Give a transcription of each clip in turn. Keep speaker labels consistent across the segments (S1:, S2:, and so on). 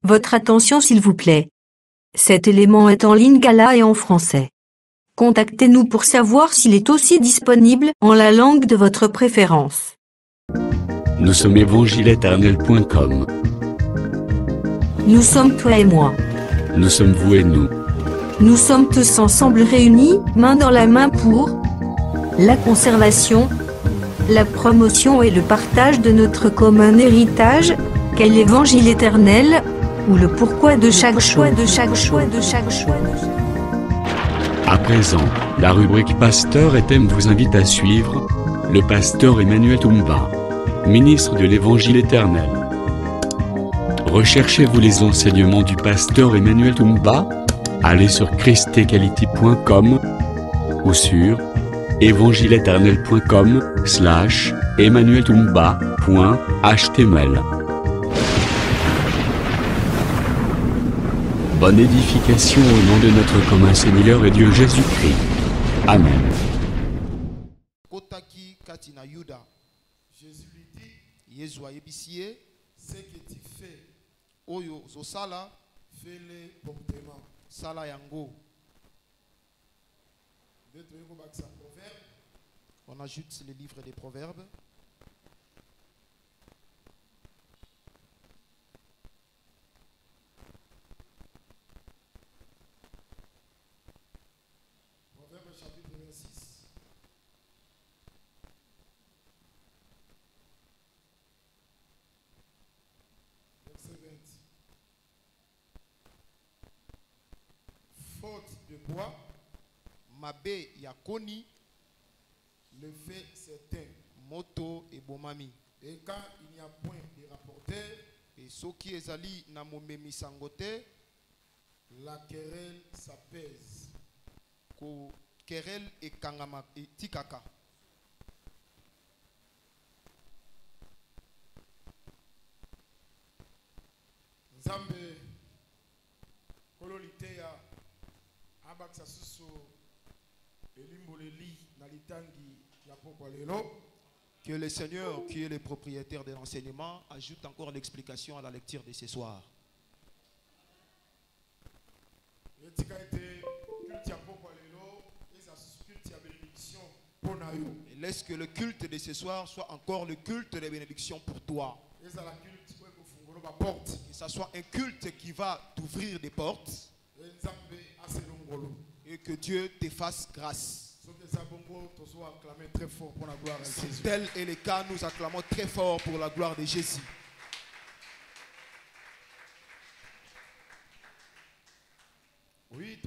S1: Votre attention s'il vous plaît. Cet élément est en lingala et en français. Contactez-nous pour savoir s'il est aussi disponible en la langue de votre préférence.
S2: Nous sommes évangileéternel.com.
S1: Nous sommes toi et moi.
S2: Nous sommes vous et nous.
S1: Nous sommes tous ensemble réunis, main dans la main pour la conservation, la promotion et le partage de notre commun héritage, qu'est l'évangile éternel, ou le pourquoi de chaque choix.
S2: À présent, la rubrique Pasteur et thème vous invite à suivre le pasteur Emmanuel Toumba, ministre de l'Évangile éternel. Recherchez-vous les enseignements du pasteur Emmanuel Toumba? Allez sur christequality.com ou sur evangileeternel.com/emmanueltoumba.html. Bonne édification au nom de notre commun Seigneur et Dieu Jésus-Christ. Amen.
S3: Kotaki katina Yuda. Jésus lui dit, Yesu ayebisie, ce que tu fais, oyo zosala, fais-le promptement. Sala yango. On ajoute les livres des proverbes. Proverbe chapitre 26. Verset 20. Faute de bois, mabe yakoni, le fait certain, moto et bomami. Et quand il n'y a point de rapporteur, et ce qui est ali na momemi sangote, la querelle s'apaise. Ko querelle et kangama et tikaka. Nzambe kololiteya abaksa susu elimboleli na litangi ya pokwa lelo. Que le Seigneur, qui est le propriétaire de l'enseignement, ajoute encore l'explication à la lecture de ce soir. Et laisse que le culte de ce soir soit encore le culte de bénédiction pour toi. Que ça soit un culte qui va t'ouvrir des portes. Et que Dieu te fasse grâce. Si tel est le cas, nous acclamons très fort pour la gloire de Jésus. Oui,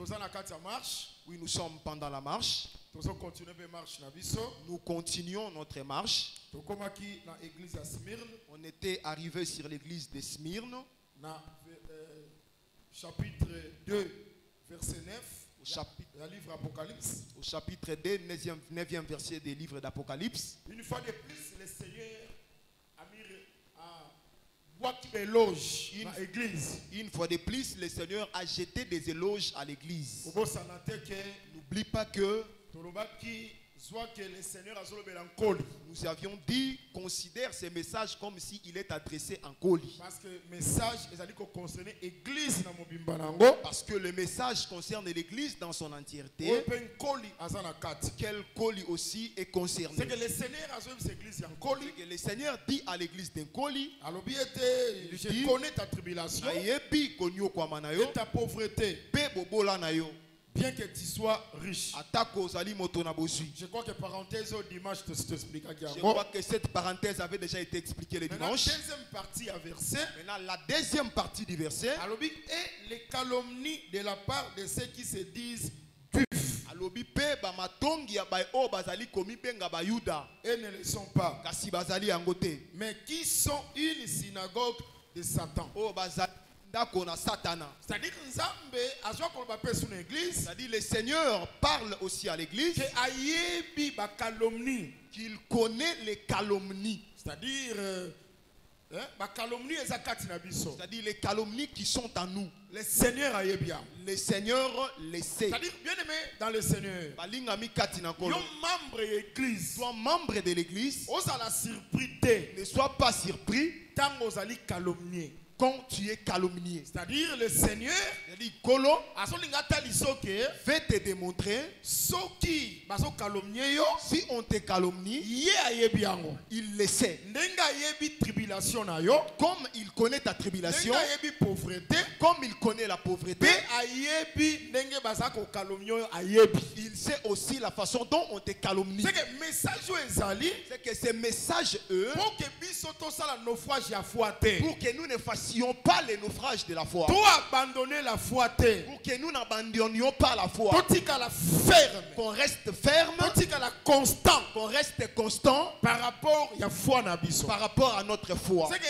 S3: nous sommes pendant la marche. Nous continuons notre marche. On était arrivé sur l'église de Smyrne. Chapitre 2, verset 9. Au chapitre 2, 9e verset des livres d'Apocalypse. Une fois de plus, le Seigneur a mis boîte d'éloges à l'église. Une fois de plus, le Seigneur a jeté des éloges à l'église. N'oublie pas que nous avions dit, considère ce message comme s'il est adressé en colis. Parce que le message concerne l'église dans son entièreté. Quel colis aussi est concerné. C'est que le Seigneur dit à l'église d'un colis, je connais ta tribulation et ta pauvreté. Bien que tu sois riche. Je crois que parenthèse au dimanche t'explique. Je crois que cette parenthèse avait déjà été expliquée le dimanche. La deuxième partie à verset. Maintenant, la deuxième partie du verset. Et les calomnies de la part de ceux qui se disent juifs. Et ne le sont pas. Mais qui sont une synagogue de Satan. C'est-à-dire le Seigneur parle aussi à l'église qu'il connaît les calomnies. C'est-à-dire les calomnies qui sont en nous. Le Seigneur a bien. Le Seigneur le sait. C'est-à-dire, bien aimé dans le Seigneur. Membre de l'église. Sois membre de l'église. Ne sois pas surpris. Tant calomnier. quand tu es calomnié.
S4: C'est-à-dire le Seigneur
S3: C'est-à-dire Kolo
S4: veut
S3: te démontrer si on te calomnie, il le sait. Comme il connaît ta tribulation, comme il connaît la pauvreté, il sait aussi la façon dont on te calomnie. C'est que ces messages, eux, pour que nous ne fassions pas les naufrages de la foi, pour que nous n'abandonnions pas la foi, qu'on reste ferme, qu'on reste constant par rapport à notre foi. C'est que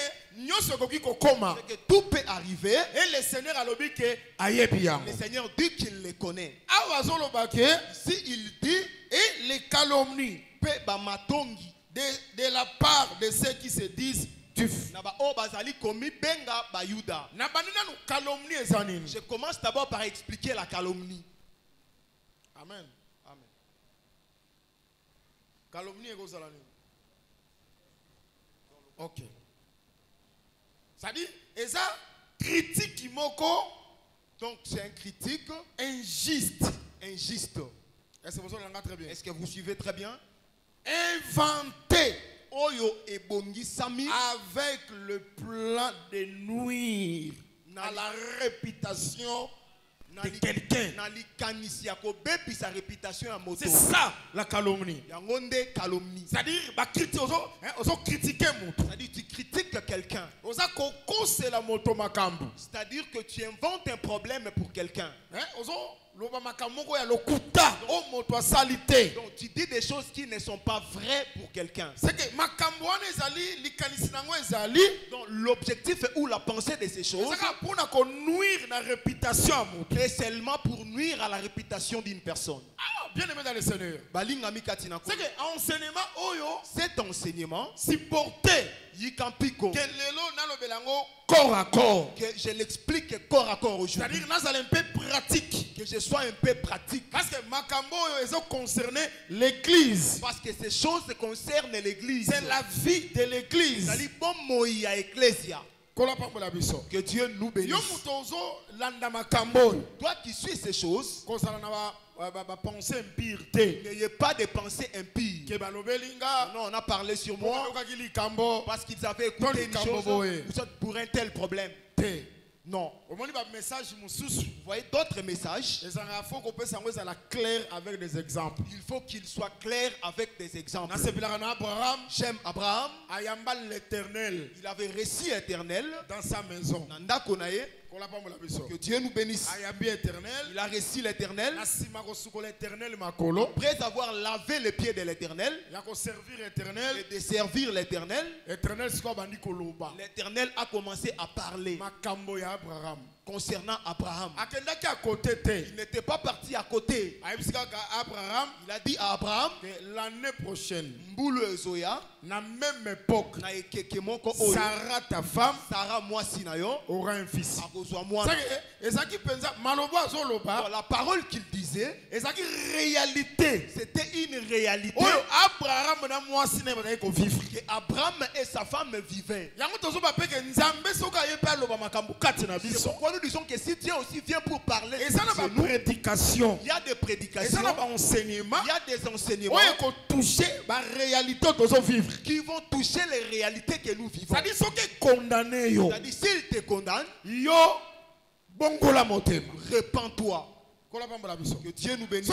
S3: tout peut arriver et le Seigneur dit qu'il les connaît. Si il dit
S4: et les calomnies de la part de ceux qui se disent Tuf.
S3: Je commence d'abord par expliquer la calomnie.
S4: Amen. Amen. Calomnie est quoi? Ok. Ça dit, et ça, critique moko.
S3: Donc c'est un critique
S4: injuste.
S3: Injuste.
S4: Est-ce que vous entendez très bien?
S3: Est-ce que vous suivez très bien?
S4: Inventé.
S3: Oyo ebongi sami
S4: avec le plan de nuire à la réputation de quelqu'un. C'est ça la calomnie. C'est-à-dire,
S3: tu critiques quelqu'un.
S4: C'est-à-dire
S3: que tu inventes un problème pour quelqu'un. Donc tu dis des choses qui ne sont pas vraies pour quelqu'un. Donc l'objectif ou la pensée de ces choses est seulement pour nuire à la réputation d'une personne.
S4: Bien aimé dans le Seigneur. C'est que cet enseignement supporté corps à corps.
S3: Que je l'explique corps à corps aujourd'hui.
S4: C'est-à-dire un peu pratique.
S3: Que je sois un peu pratique.
S4: Parce que Makambo ils ont concerné l'église.
S3: Parce que ces choses concernent l'église.
S4: C'est la vie de l'église.
S3: C'est-à-dire que Dieu nous bénisse. Toi qui suis ces choses, n'ayez pas de pensée impure. Non, on a parlé sur moi parce qu'ils avaient écouté une chose pour un tel problème. Non. Vous voyez d'autres messages.
S4: Il
S3: faut qu'il soit clair avec des exemples. J'aime Abraham. Il avait récit éternel
S4: dans sa maison.
S3: Que Dieu nous bénisse. Il a réci l'éternel. Après avoir lavé les pieds de l'éternel et de servir l'éternel, l'éternel a commencé à parler concernant Abraham. Il n'était pas parti à côté. Il a dit à Abraham
S4: que l'année prochaine,
S3: na même époque,
S4: Sarah ta femme
S3: aura un fils.
S4: La parole qu'il disait,
S3: c'était une réalité. Que Abraham et sa femme vivaient. C'est pourquoi nous disons que si Dieu aussi vient pour parler, il y a des prédications, il y a des enseignements qui vont toucher les réalités que nous vivons. C'est-à-dire s'il te condamne, répands-toi. Que Dieu nous bénisse.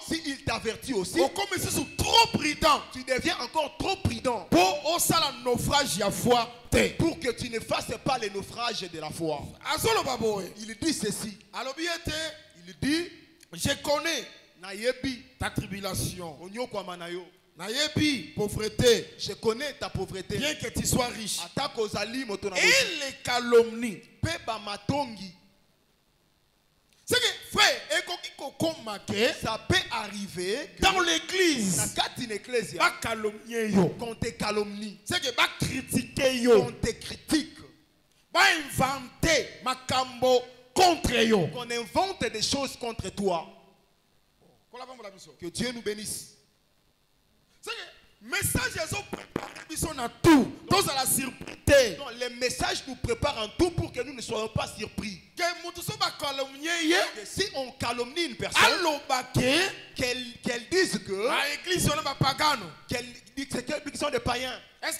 S3: S'il t'avertit aussi, tu deviens encore trop prudent pour que tu ne fasses pas les naufrages de la foi. Il dit ceci. Il dit,
S4: je connais ta tribulation. Pauvreté.
S3: Je connais ta pauvreté.
S4: Bien que tu sois riche.
S3: Et
S4: les calomnies.
S3: C'est que frère, ça peut arriver
S4: dans l'église
S3: qu'on te calomnie,
S4: c'est que
S3: qu'on te critique, qu'on invente des choses contre toi. Que Dieu nous bénisse.
S4: C'est que
S3: les messages nous préparent en tout pour que nous ne soyons pas surpris. Que si on calomnie une personne, qu'elle dise que qu'ils sont des païens. Est-ce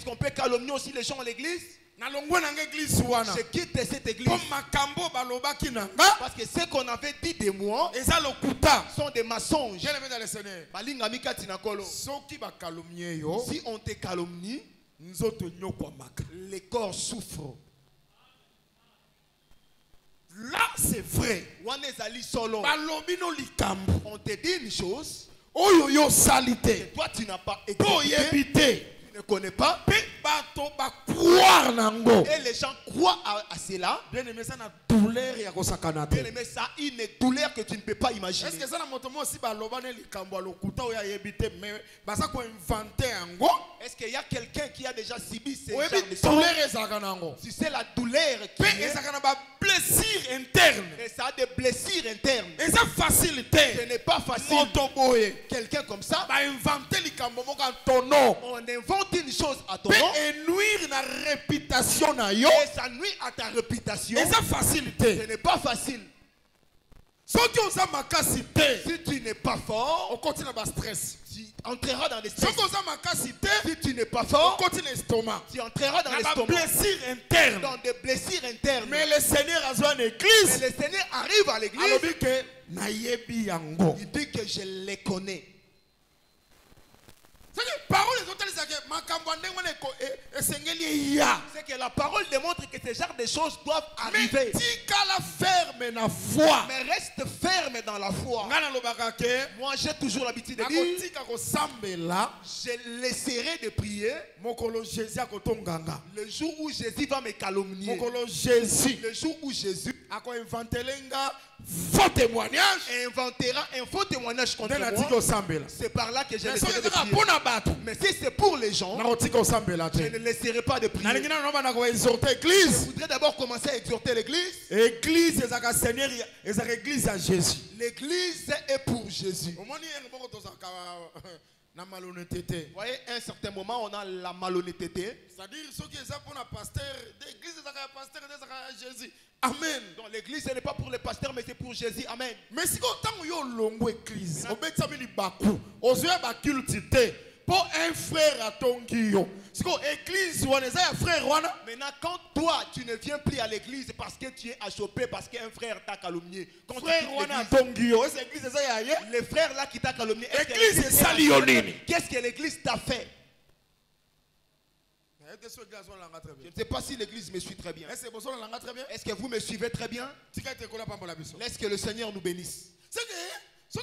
S3: qu'on peut calomnier aussi les gens à l'église? Je quitte cette église parce que ce qu'on avait dit de moi sont des mensonges. Si on te calomnie, les corps souffrent.
S4: Là c'est vrai.
S3: On te dit une chose que toi tu n'as pas écouté, tu ne connais pas, et les gens croient à cela. Bien aimé, ça a une douleur que tu ne peux pas imaginer. Est-ce qu'il y a quelqu'un qui a déjà subi ces genres de choses? Si c'est la douleur qui est,
S4: blessure interne.
S3: Et ça a des blessures internes.
S4: Et ça facilité.
S3: Ce n'est pas facile. Quelqu'un comme ça, on invente une chose à ton nom
S4: et nuire la réputation
S3: et ça nuit à ta réputation.
S4: Et ça facilité.
S3: Ce n'est pas facile. Si tu n'es pas fort,
S4: on continue à stress.
S3: Tu entreras dans les stress. Si tu n'es pas fort,
S4: on continue l'estomac.
S3: Tu entreras dans l'estomac. Dans des blessures internes.
S4: Mais le Seigneur a besoin d'église.
S3: Mais le Seigneur arrive à l'église. Il dit que je les connais. C'est que la parole démontre que ce genre de choses doivent arriver. Mais reste ferme dans la foi. Moi j'ai toujours l'habitude de dire, je laisserai de prier le jour où Jésus va me calomnier. Le jour où Jésus
S4: faux témoignage
S3: inventera un faux témoignage contre moi. C'est par là que je laisserai de prier. Mais si c'est pour les gens, je ne laisserai pas de prier. Je voudrais d'abord commencer à exhorter l'église.
S4: L'église à Jésus.
S3: L'église est pour Jésus. Vous voyez, à un certain moment, on a la malhonnêteté.
S4: C'est-à-dire, ceux qui sont pour un pasteur, l'église est pasteur de Jésus. Amen.
S3: Donc l'église, ce n'est pas pour les pasteurs, mais c'est pour Jésus. Amen.
S4: Mais si on a une longue église, on met ça on se fait pour un frère à ton guillon. Si l'église, on est un frère.
S3: Maintenant, quand toi, tu ne viens plus à l'église parce que tu es achoppé, parce qu'un frère t'a calomnié. Quand
S4: frère, on a ton guillon.
S3: Les frères là qui t'a calomnié.
S4: L'église est salionine.
S3: Qu'est-ce que l'église t'a fait? Je ne sais pas si l'église me suit très bien. Est-ce que vous me suivez très bien? Laisse que le Seigneur nous bénisse. Si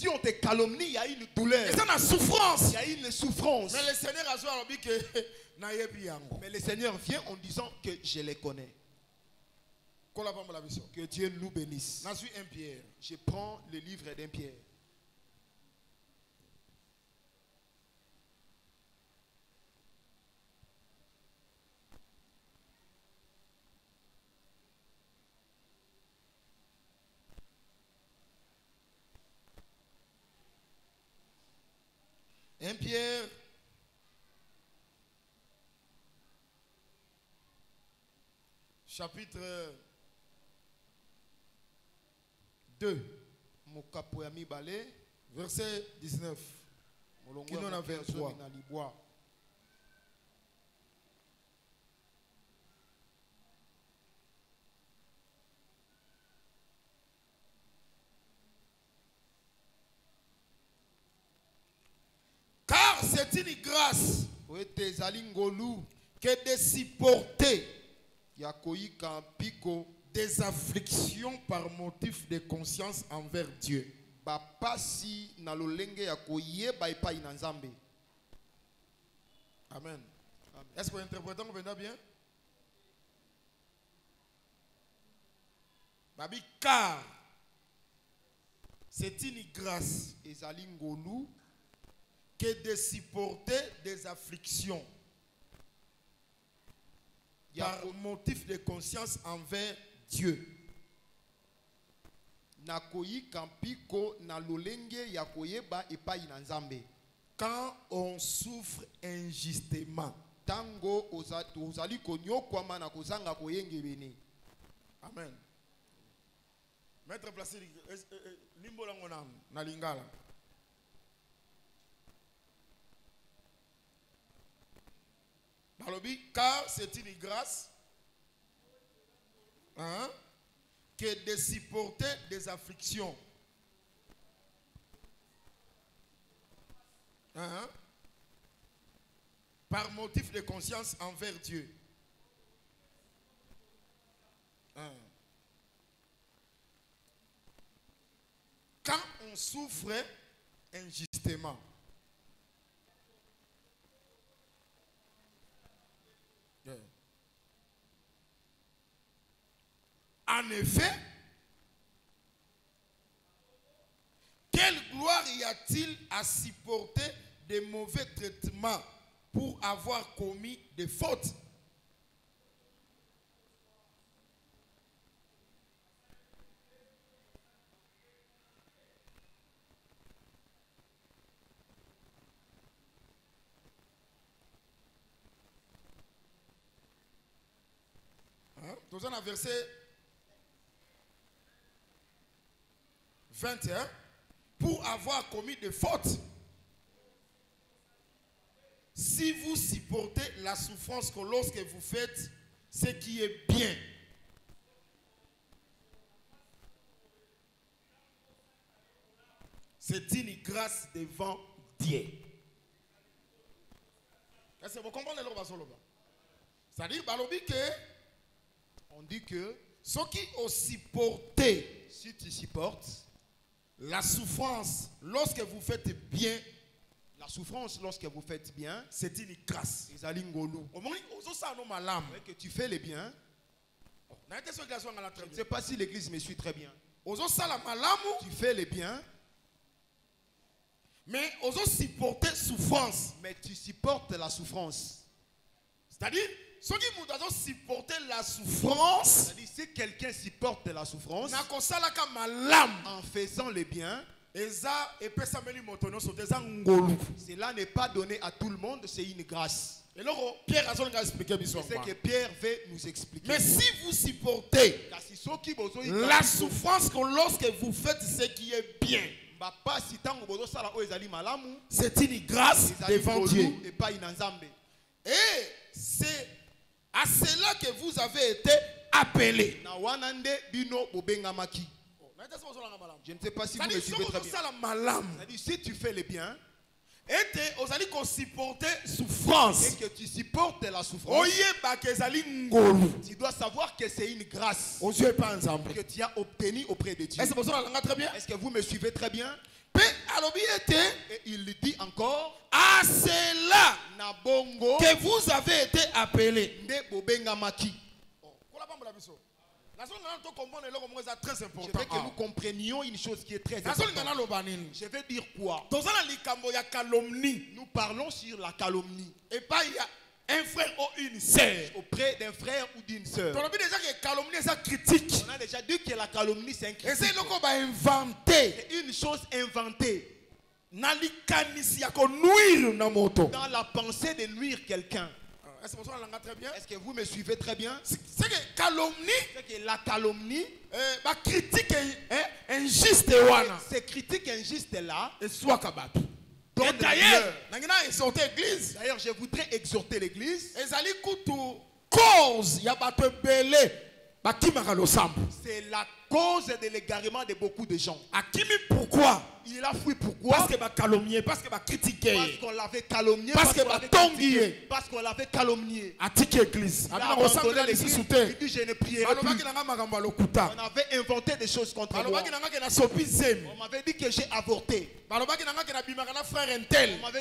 S3: on te calomnie, il y a une douleur.
S4: Il y a une souffrance.
S3: Il y a une souffrance.
S4: Mais le Seigneur a dit que
S3: mais le Seigneur vient en disant que je les connais. Que Dieu nous bénisse. Je prends le livre d'un Pierre.
S4: Un Pierre chapitre 2 verset 19 qui nous a 23. Car c'est une grâce que de supporter des afflictions par motif de conscience envers Dieu. Amen. Est-ce que vous interprétez bien? Car c'est une grâce que de supporter des afflictions par motif de conscience envers Dieu. Quand on souffre injustement. Amen. Maître placé limbo langonam na lingala. Car c'est une grâce que de supporter des afflictions. Par motif de conscience envers Dieu. Quand on souffre injustement. En effet, quelle gloire y a-t-il à supporter des mauvais traitements pour avoir commis des fautes? Nous avons un verset 21. Pour avoir commis des fautes, si vous supportez la souffrance que lorsque vous faites ce qui est bien. C'est une grâce devant Dieu. Est-ce que vous comprenez le basoloba? C'est-à-dire, on dit que ceux qui ont supporté, si tu supportes la souffrance lorsque vous faites bien, la souffrance lorsque vous faites bien, c'est une grâce. Que tu fais les biens. Je ne sais pas si l'église me suit très bien. Tu fais les biens. Mais supporter souffrance. Mais tu supportes la souffrance. C'est-à-dire, ceux qui supporter la souffrance, c'est-à-dire si quelqu'un supporte la souffrance en faisant les biens, cela n'est pas donné à tout le monde, c'est une grâce. C'est ce que Pierre veut nous expliquer. Mais si vous supportez la souffrance que lorsque vous faites ce qui est bien, c'est une grâce devant Dieu. Et c'est à cela que vous avez été appelés. Je ne sais pas si vous me suivez très bien. Si tu fais le bien, et que tu supportes la souffrance, tu dois savoir que c'est une grâce que tu as obtenue auprès de Dieu. Est-ce que vous me suivez très bien? Et il dit encore, à cela que vous avez été appelés. Je veux que nous comprenions une chose qui est très importante. Je vais dire quoi? Nous parlons sur la calomnie. Et pas il y a un frère ou une sœur. Auprès d'un frère ou d'une sœur. On a déjà dit que la calomnie c'est un critique. C'est une chose inventée. Dans la pensée de nuire quelqu'un. Est-ce que vous me suivez très bien? C'est que la calomnie, ces critiques injustes là, d'ailleurs, je voudrais exhorter l'église. C'est la cause de l'égarement de beaucoup de gens. Pourquoi? Il a fui pourquoi? Parce que calomnié, parce que critiqué, parce qu'on l'avait calomnié, parce qu'on l'avait critiqué, parce qu'on l'avait calomnié. Il a abandonné l'église. Il dit je ne prierai plus. On avait inventé des choses contre moi. On m'avait dit que j'ai avorté. On m'avait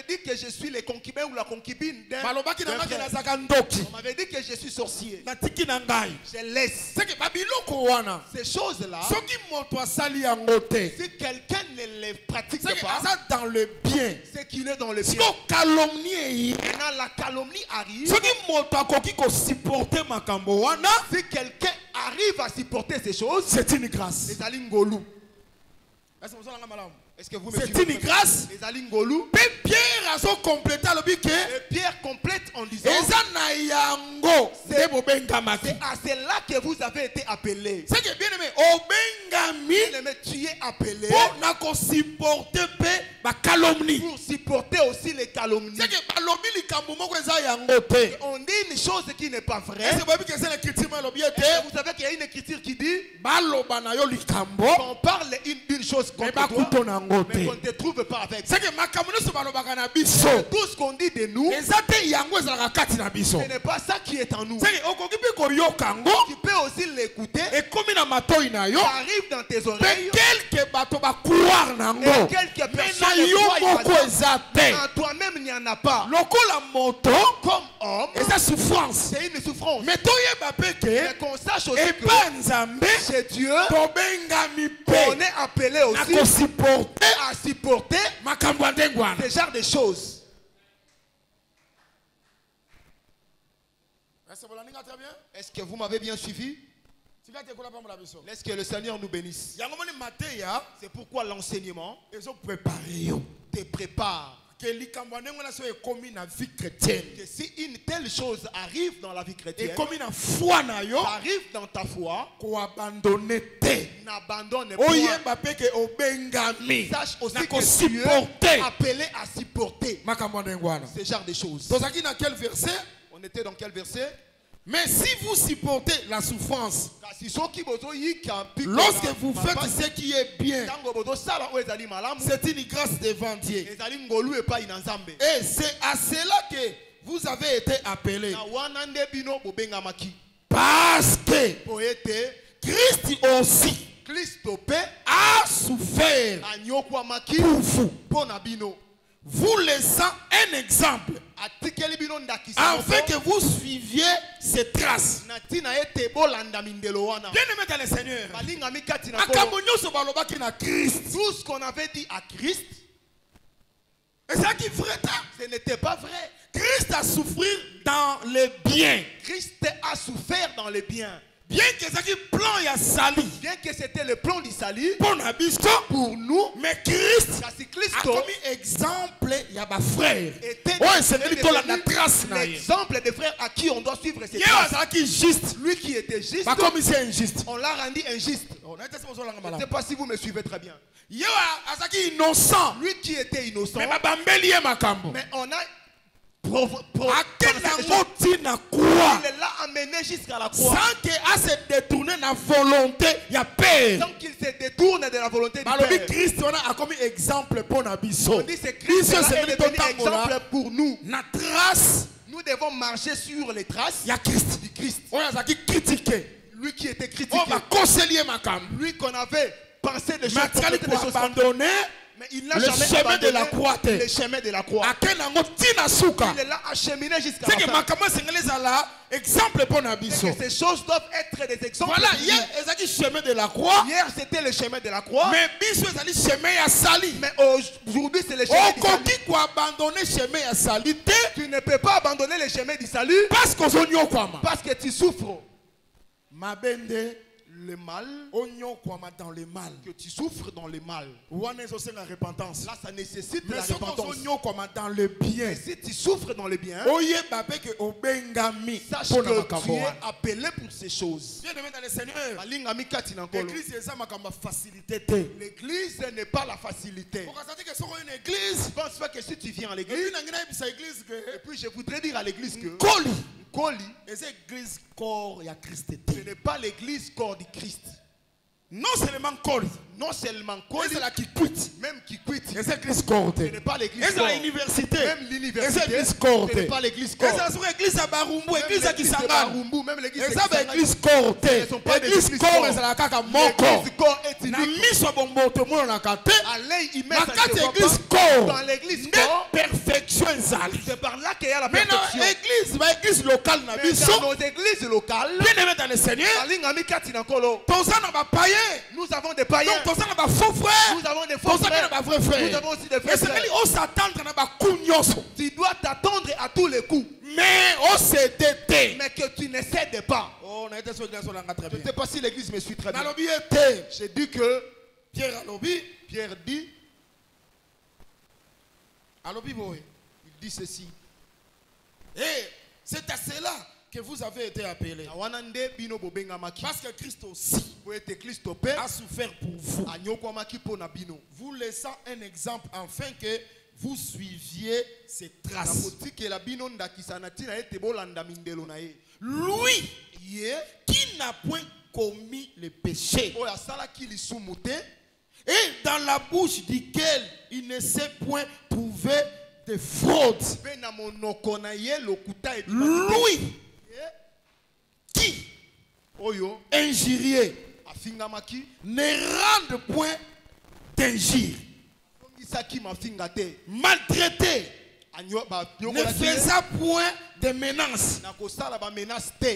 S4: dit que je suis le concubin ou la concubine d'un frère. On m'avait dit que je suis sorcier. Je laisse ces choses-là. Si quelqu'un ne les pratique pas, dans le bien, c'est qu'il est dans le bien. Maintenant la calomnie arrive. Si quelqu'un arrive à supporter ces choses, c'est une grâce.
S3: Est-ce que vous me
S4: c'est
S3: suivez?
S4: une grâce.
S3: Les alingolu.
S4: Pierre a complété le bique.
S3: Pierre complète en disant
S4: c'est
S3: à cela que vous avez été appelés.
S4: C'est que bien aimé,
S3: tu es appelé
S4: pour supporter
S3: pour supporter aussi les calomnies. On dit une chose qui n'est pas vraie. Vous savez qu'il y a une écriture qui dit qu'on parle d'une chose contre toi, mais qu'on ne te trouve pas avec. Tout ce qu'on dit de nous, ce n'est pas ça qui est en nous. Tu peux aussi l'écouter. Ça arrive dans tes oreilles. Et quelques personnes en toi-même il n'y en a pas. Comme homme, c'est une souffrance. Mais qu'on sache aussi que c'est Dieu. On est appelé aussi à supporter ce genre de choses. Est-ce que vous m'avez bien suivi? Laisse que le Seigneur nous bénisse. C'est pourquoi l'enseignement te prépare. Que si une telle chose arrive dans la vie chrétienne, arrive dans ta foi, n'abandonne pas. Sache aussi que tu es appelé à supporter ce genre de choses. On était dans quel verset?
S4: Mais si vous supportez la souffrance, lorsque vous faites ce qui est bien, c'est une grâce devant Dieu. Et c'est à cela que vous avez été appelés. Parce que Christ aussi a souffert pour vous. Vous laissant un exemple afin que vous suiviez ses traces. Bien aimé dans le Seigneur,
S3: tout ce qu'on avait dit à Christ, ce n'était pas vrai.
S4: Christ a souffert dans le bien.
S3: Christ a souffert dans le bien.
S4: Bien que
S3: c'était le plan du salut
S4: pour nous, mais Christ a commis exemple il y a des frères.
S3: L'exemple des frères à qui on doit suivre ses traces. Lui qui était juste, on l'a rendu injuste. Je ne sais pas si vous me suivez très bien.
S4: Innocent.
S3: Lui qui était innocent, mais on a il l'a amené jusqu'à la croix.
S4: Sans qu'il se détourne de la volonté, il y a peur.
S3: Sans qu'il se détourne de la volonté du Père.
S4: Christ a comme exemple pour Nabiso.
S3: On dit c'est Christ est devenu exemple pour nous. Nous devons marcher sur les traces du Christ. Lui qui était critiqué. Lui qu'on avait pensé de choses abandonnées. Mais il n'a jamais abandonné le chemin de la croix. Il l'a acheminé jusqu'à la fin.
S4: Exemple pour
S3: Nabiso. Ces choses doivent être des exemples.
S4: Voilà, hier
S3: c'était le chemin de la croix.
S4: Mais
S3: aujourd'hui c'est le chemin du
S4: salut.
S3: Tu ne peux pas abandonner le chemin du salut parce que tu souffres. Le mal, que tu souffres dans le mal. Là, ça nécessite la repentance.
S4: Dans le bien.
S3: Et si tu souffres dans le bien, sache que tu es appelé pour ces choses. L'église n'est pas la facilité. Je pense pas que si tu viens à l'église, et puis je voudrais dire à l'église que ce n'est pas l'église corps du Christ.
S4: Non seulement corps,
S3: même qui quitte,
S4: ce n'est
S3: pas l'église corps. Même l'université, ce n'est pas l'église corps. Même l'église corps, ce ne sont pas l'église corps. Dans l'église corps, c'est par là qu'il y a la perfection.
S4: Église locale,
S3: dans nos églises locales,
S4: dans le Seigneur,
S3: nous avons des païens.
S4: Nous avons
S3: des faux frères. Nous avons aussi des frères. Tu dois t'attendre à tous les coups.
S4: Mais
S3: que tu ne cèdes pas. Je ne sais pas si l'église me suit très bien. J'ai dit que
S4: Pierre alobi.
S3: Pierre dit,
S4: Alobi boy.
S3: il dit ceci.
S4: Et c'est à cela que vous avez été appelés. Parce que Christ aussi a souffert pour vous, vous laissant un exemple afin que vous suiviez ses traces. Lui qui n'a point commis le péché et dans la bouche duquel il ne s'est point trouvé de fraude. Lui qui injurier ne rende point d'injure, maltraité, ne faisant point de menaces,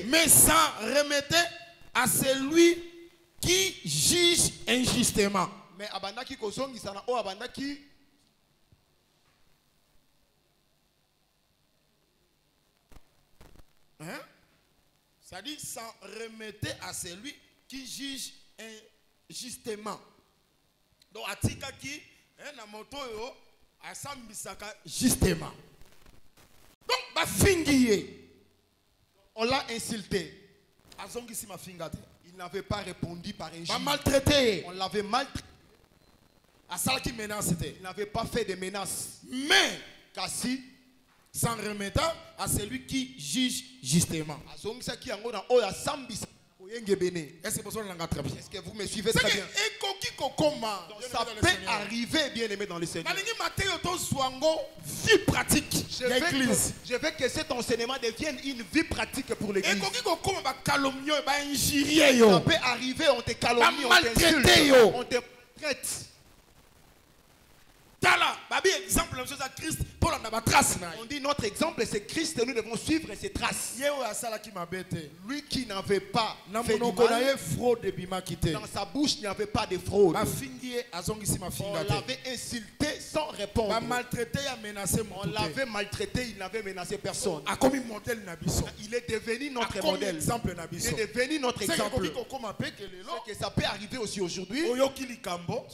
S4: mais s'en remettait à celui qui juge injustement.
S3: Mais abandaki kozongisa na o abandaki
S4: ça dit s'en remettait à celui qui juge injustement. Donc atika ki na moto yo asambisaka justement. Donc ba fingiye
S3: on l'a insulté.
S4: Azongisi ma fingate.
S3: Il n'avait pas répondu par injure.
S4: Ba maltraité.
S3: On l'avait maltraité. Il n'avait pas fait de menaces.
S4: Mais
S3: Kassi
S4: s'en remettant à celui qui juge justement. Est-ce
S3: que vous me suivez très bien? Donc, ça peut arriver, bien aimé dans le Seigneur. Je veux que cet enseignement devienne une vie pratique pour l'Église. Ça peut arriver, on te calomnie, on t'insulte, on te traite. On dit notre exemple c'est Christ et nous devons suivre ses traces. Lui qui n'avait pas fait du mal, dans sa bouche il n'y avait pas de fraude. On l'avait insulté sans répondre. On l'avait maltraité, il n'avait menacé personne. Il est devenu notre modèle. Il est devenu notre exemple. Que ça peut arriver aussi aujourd'hui.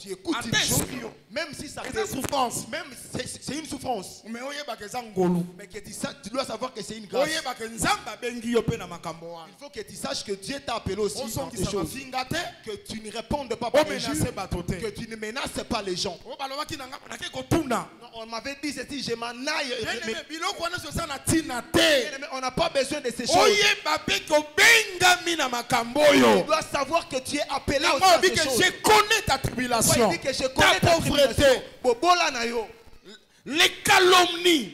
S3: Tu écoutes une chose, même si ça fait souffrance, même c'est une souffrance. Mais que tu dois savoir que c'est une grâce. Il faut que tu saches que Dieu t'a appelé aussi dans tes choses. Que tu ne répondes pas par injure, que tu ne menaces pas les gens. Non, on m'avait dit ceci, je m'en aille. On n'a pas besoin de ces choses. Tu dois savoir que tu es appelé aussi à ces choses.
S4: Je connais ta tribulation,
S3: ta
S4: pauvreté, les calomnies.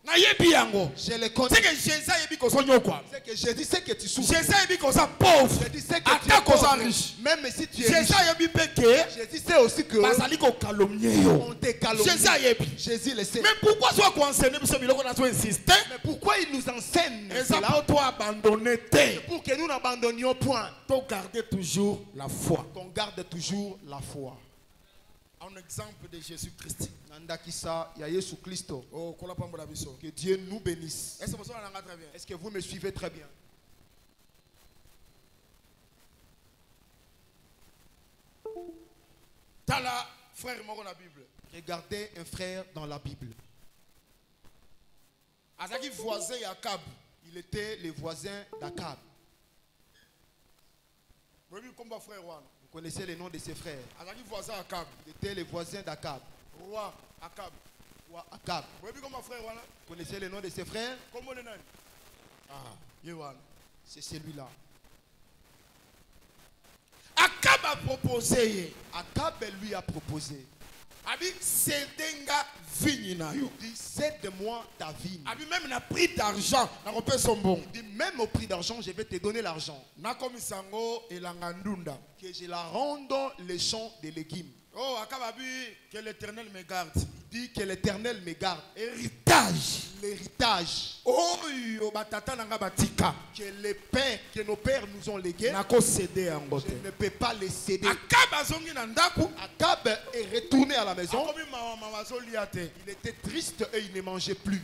S3: Je les connais. C'est que je dis que tu souffres.
S4: Pauvre.
S3: Je dis que tu es pauvre. Même si tu es riche. Je dis aussi que on te calomnie. Jésus le sait.
S4: Mais pourquoi soit qu'on enseigne
S3: mais pourquoi il nous enseigne cela? Pour que nous n'abandonnions point.
S4: Garder toujours la foi.
S3: Qu'on garde toujours la foi.
S4: Un exemple de Jésus-Christ.
S3: Que Dieu nous bénisse. Est-ce que vous me suivez très bien? Regardez un frère dans la Bible. Il était le voisin d'Akab. Vous connaissez les noms de ses frères. Il était le voisin d'Akab.
S4: Roi Akab.
S3: Roi Akab. Vous connaissez les noms de ses frères? C'est celui-là.
S4: Akab a proposé.
S3: Akab lui a proposé.
S4: Il
S3: dit, cède-moi ta vigne.
S4: Même n'a pris d'argent.
S3: Il dit, même au prix d'argent, je vais te donner l'argent. Que je la rende les champs de légumes.
S4: Oh, Akab a dit que l'Éternel me garde.
S3: Il dit que l'Éternel me garde.
S4: Héritage.
S3: L'héritage.
S4: Oh,
S3: que nos pères nous ont légué. Je ne peux pas les céder. Akab est retourné à la maison. Il était triste et il ne mangeait plus.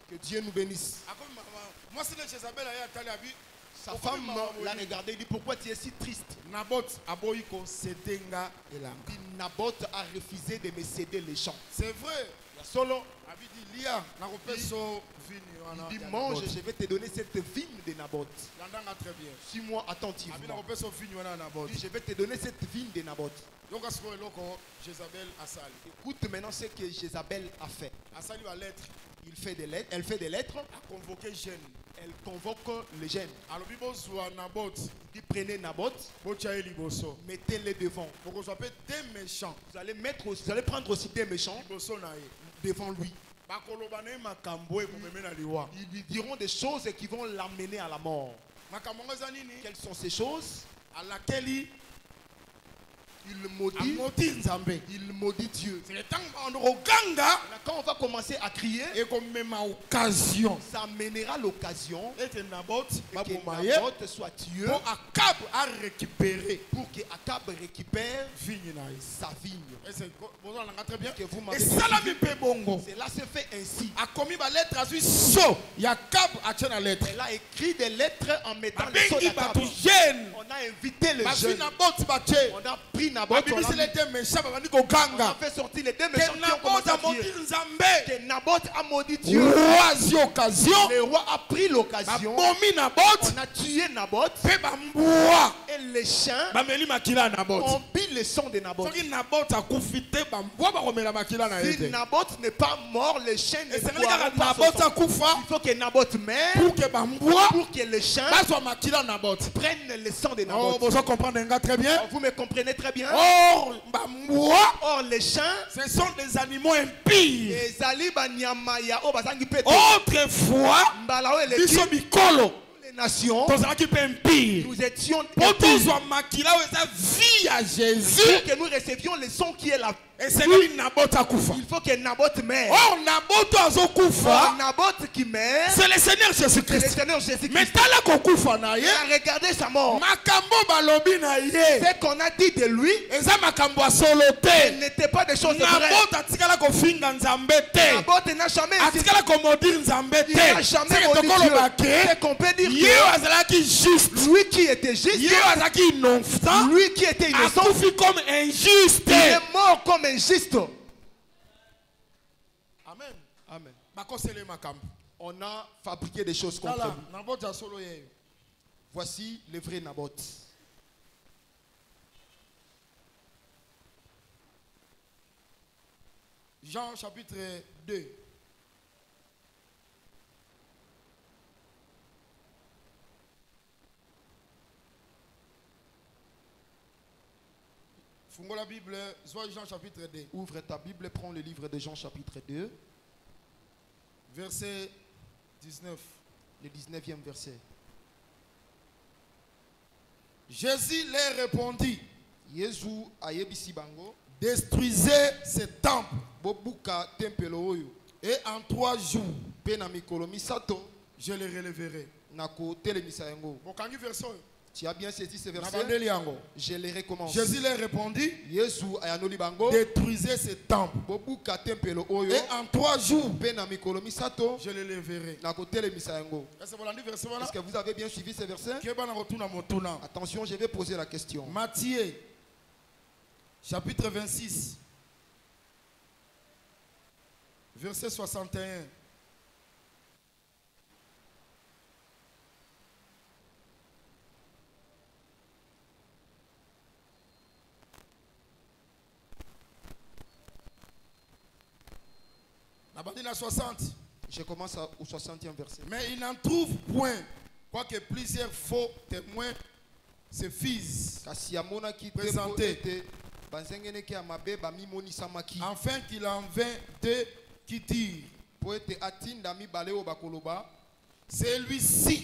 S3: Que Dieu nous bénisse. Sa femme l'a regardé, il dit pourquoi tu es si triste?
S4: Naboth aboyiko sedenga elanga.
S3: Naboth a refusé de me céder les champs.
S4: C'est vrai.
S3: Solo.
S4: Il
S3: dit mange, je vais te donner cette vigne de Naboth.
S4: Très bien.
S3: Suis-moi attentivement. Il dit, je vais te donner cette vigne de Naboth. Écoute maintenant ce que Jézabel a fait. Elle fait des lettres. Elle convoque les jeunes. Il prenez Naboth, mettez-les devant. Vous allez prendre aussi des méchants devant lui. Ils lui diront des choses qui vont l'amener à la mort. Quelles sont ces choses?
S4: À laquelle
S3: il maudit Dieu. Quand on va commencer à crier, ça amènera l'occasion que Naboth soit tué pour que Akab récupère sa vigne. Que vous m'avez dit. Cela se fait ainsi. Elle a écrit des lettres en mettant les sceaux d'Akab. On a invité les jeunes. On a pris Naboth. On a fait sortir les deux méchants qui ont commencé à crier. Que Naboth a maudit Dieu. Le roi a pris l'occasion. On a tué Naboth. Et les chiens ont bu le sang de Naboth. Si Naboth n'est pas mort, les chiens ne boiront pas son sang. Il faut que Naboth meure pour que les chiens prennent le sang de Naboth. Vous me comprenez très bien? Or les chiens,
S4: ce sont des animaux impies. Autrefois,
S3: les nations, nous étions
S4: impies.
S3: Que nous recevions le sang qui est là. Il faut que Naboth meure.
S4: Or
S3: Naboth qui meurt,
S4: c'est le Seigneur Jésus-Christ. Mais il
S3: a regardé sa mort. Ce qu'on a dit de lui, ce n'était pas des choses vraies. Naboth n'a jamais insulté. Il n'a jamais maudit Dieu. C'est qu'on peut dire que lui qui était juste, lui qui était innocent, il est mort comme injuste.
S4: Amen.
S3: Amen. On a fabriqué des choses contre lui. Voici le vrai Naboth.
S4: Jean chapitre 2. Ouvre la Bible, Jean chapitre 2.
S3: Ouvre ta Bible, prends le livre de Jean chapitre 2.
S4: Verset 19.
S3: Le 19e verset.
S4: Jésus leur répondit.
S3: Destruisez
S4: ce temple.
S3: Et
S4: en 3 jours,
S3: je le relèverai. Tu as bien saisi ce verset? Je les recommence.
S4: Jésus leur répondit. Détruisez ce temple. Et en 3 jours, je le lèverai.
S3: Est-ce que vous avez bien suivi ce verset? Attention, je vais poser la question.
S4: Matthieu, chapitre 26, verset 61.
S3: Je commence au 60e verset.
S4: Mais il n'en trouve point, quoique plusieurs faux témoins se fissent présenter, afin qu'il en vint d'eux qui dirent, celui-ci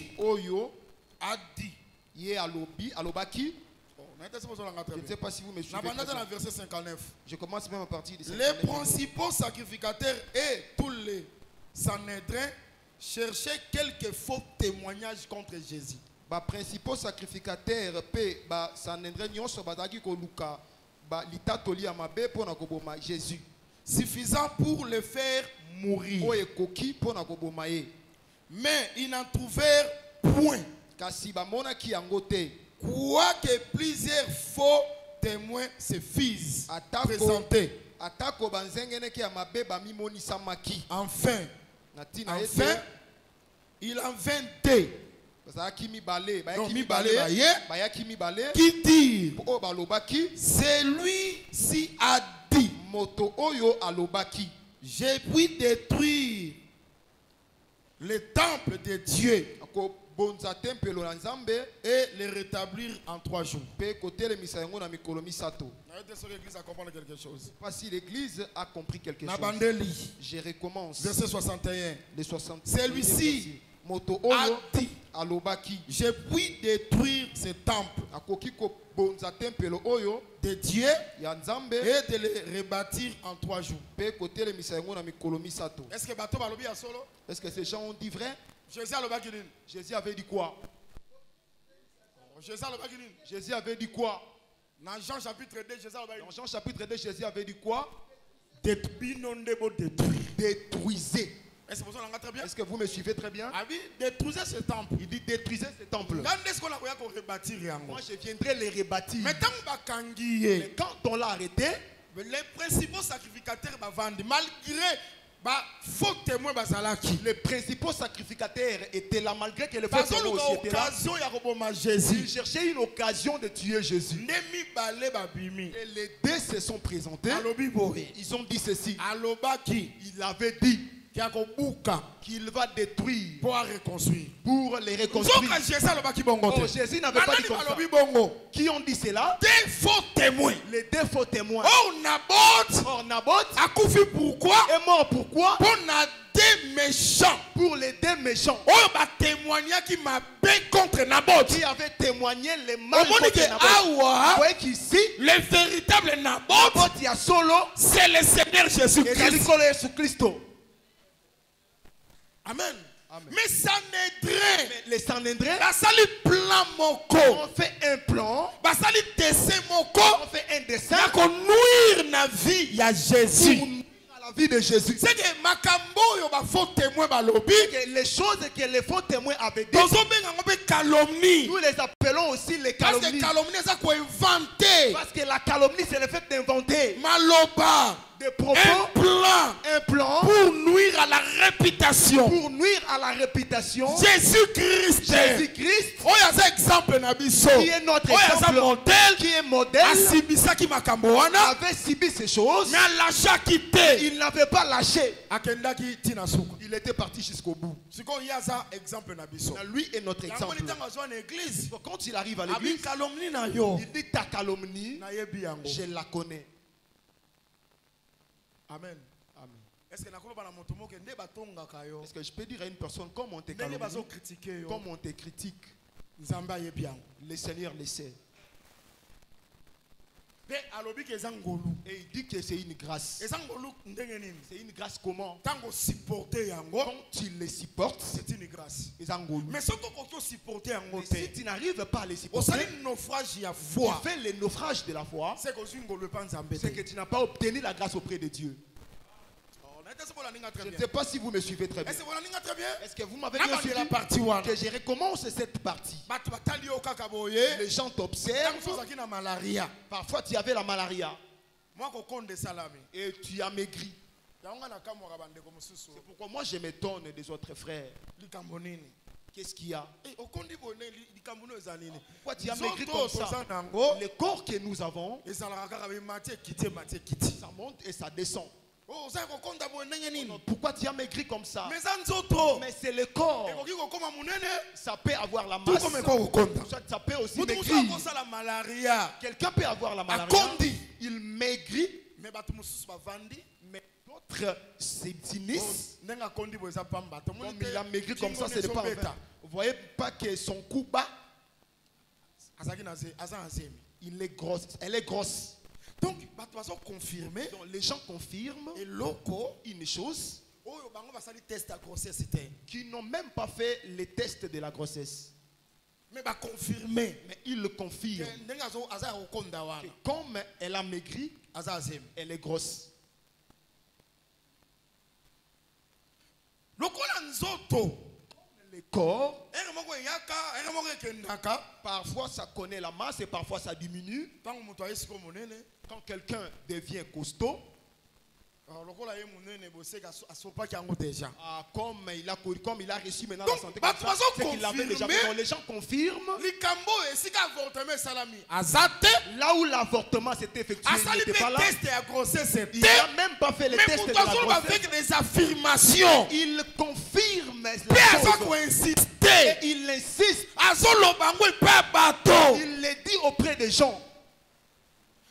S4: a dit.
S3: Je ne sais pas si vous me suivez.
S4: Verset 59.
S3: Je commence même à partir de
S4: les principaux sacrificateurs et tous les Sanhédrins cherchaient quelques faux témoignages contre Jésus.
S3: Les principaux sacrificateurs et Sanhédrins Jésus,
S4: suffisant pour le faire mourir.
S3: Mais
S4: Mais ils n'en trouvèrent point. Quoique plusieurs faux témoins se fissent présentés. Enfin, il en vint deux. Qui dit, celui-ci a dit, j'ai pu détruire le temple de Dieu et le rétablir en 3 jours.
S3: Pas si l'église a compris quelque chose. Je recommence.
S4: Verset 61.
S3: Celui-ci
S4: a dit, j'ai pu détruire ce temple de Dieu et de le rebâtir en 3 jours.
S3: Est-ce que ces gens ont dit vrai?
S4: Jésus avait dit quoi?
S3: Jésus avait dit quoi?
S4: Dans Jean chapitre 2,
S3: Jésus avait dit quoi?
S4: Détruisez.
S3: Est-ce que vous me suivez très bien?
S4: Ah oui, détruisez ce temple.
S3: Il dit détruisez ce temple. Moi je viendrai les rebâtir.
S4: Mais
S3: quand on l'a arrêté,
S4: les principaux sacrificateurs malgré faux témoins,
S3: les principaux sacrificateurs étaient là malgré que les faux témoins aussi étaient là. Ils cherchaient une occasion de tuer Jésus. Et les deux se sont présentés. Ils ont dit ceci. Il avait dit qu'il va détruire
S4: pour reconstruire.
S3: Pour les reconstruire. Oh, Jésus n'avait pas dit comme ça. Qui ont dit cela?
S4: Des faux témoins.
S3: Les deux faux témoins.
S4: Oh, Naboth
S3: a couffé pourquoi? Est mort pourquoi?
S4: Pour des méchants.
S3: Pour les deux méchants.
S4: Oh, témoigné qui m'a bien contre Naboth.
S3: Qui avait témoigné les mal contre Naboth. Vous voyez qu'ici,
S4: le véritable Naboth, c'est le Seigneur Jésus-Christ. Amen.
S3: Amen.
S4: Mais Sanhédrin,
S3: les Sanhédrins,
S4: on
S3: fait un plan,
S4: on
S3: fait un dessin
S4: pour nuire la vie à Jésus.
S3: La vie de Jésus.
S4: C'est que
S3: les choses que les faux témoins avaient dit, nous les appelons aussi les calomnies. Parce que la calomnie c'est le fait d'inventer des propos, un plan
S4: pour nuire à la réputation. Jésus-Christ.
S3: Qui est notre exemple, qui est modèle, avait subi ces choses. Il n'avait pas lâché. Il était parti jusqu'au bout. Lui est notre exemple. Quand il arrive à l'église, il dit ta calomnie, je la connais.
S4: Amen.
S3: Amen. Est-ce que je peux dire à une personne comment on te calomnie, comment on te critique? Le Seigneur le sait. Et il dit que c'est une grâce. C'est une grâce comment? Quand tu les supportes,
S4: c'est une grâce.
S3: Mais si tu n'arrives pas à les supporter, tu fais le naufrage de la foi. C'est que tu n'as pas obtenu la grâce auprès de Dieu. Je ne sais pas si vous me suivez très bien. Est-ce que vous m'avez bien suivi la partie 1? Que je recommence cette partie. Les gens t'observent. Parfois tu avais la malaria. Et tu as maigri. C'est pourquoi moi je m'étonne des autres frères. Qu'est-ce qu'il y a? Pourquoi tu as maigri comme ça? Le corps que nous avons, ça monte et ça descend. Pourquoi tu as maigri comme ça? Mais c'est le corps. Ça peut avoir la masse. Ça peut aussi maigrir. Quelqu'un peut avoir la malaria. Il maigrit. Mais d'autres s'étinissent. Comme il a maigri comme ça, c'est pas vrai. Vous voyez pas que son cou bat? Il est grosse. Elle est grosse. Donc, les gens confirment une chose qui n'ont même pas fait les tests de la grossesse. Mais ils le confirment. Comme elle a maigri, elle est grosse. Le corps, Parfois ça connaît la masse et parfois ça diminue. Quand quelqu'un devient costaud, comme il a reçu maintenant la santé, c'est qu'il l'avait déjà. Les gens confirment. Là où l'avortement s'est effectué, il n'était pas là. Il n'a même pas fait les tests de la grossesse.
S4: Des affirmations.
S3: Il confirme la chose.
S4: Et
S3: il insiste. Il le dit auprès des gens.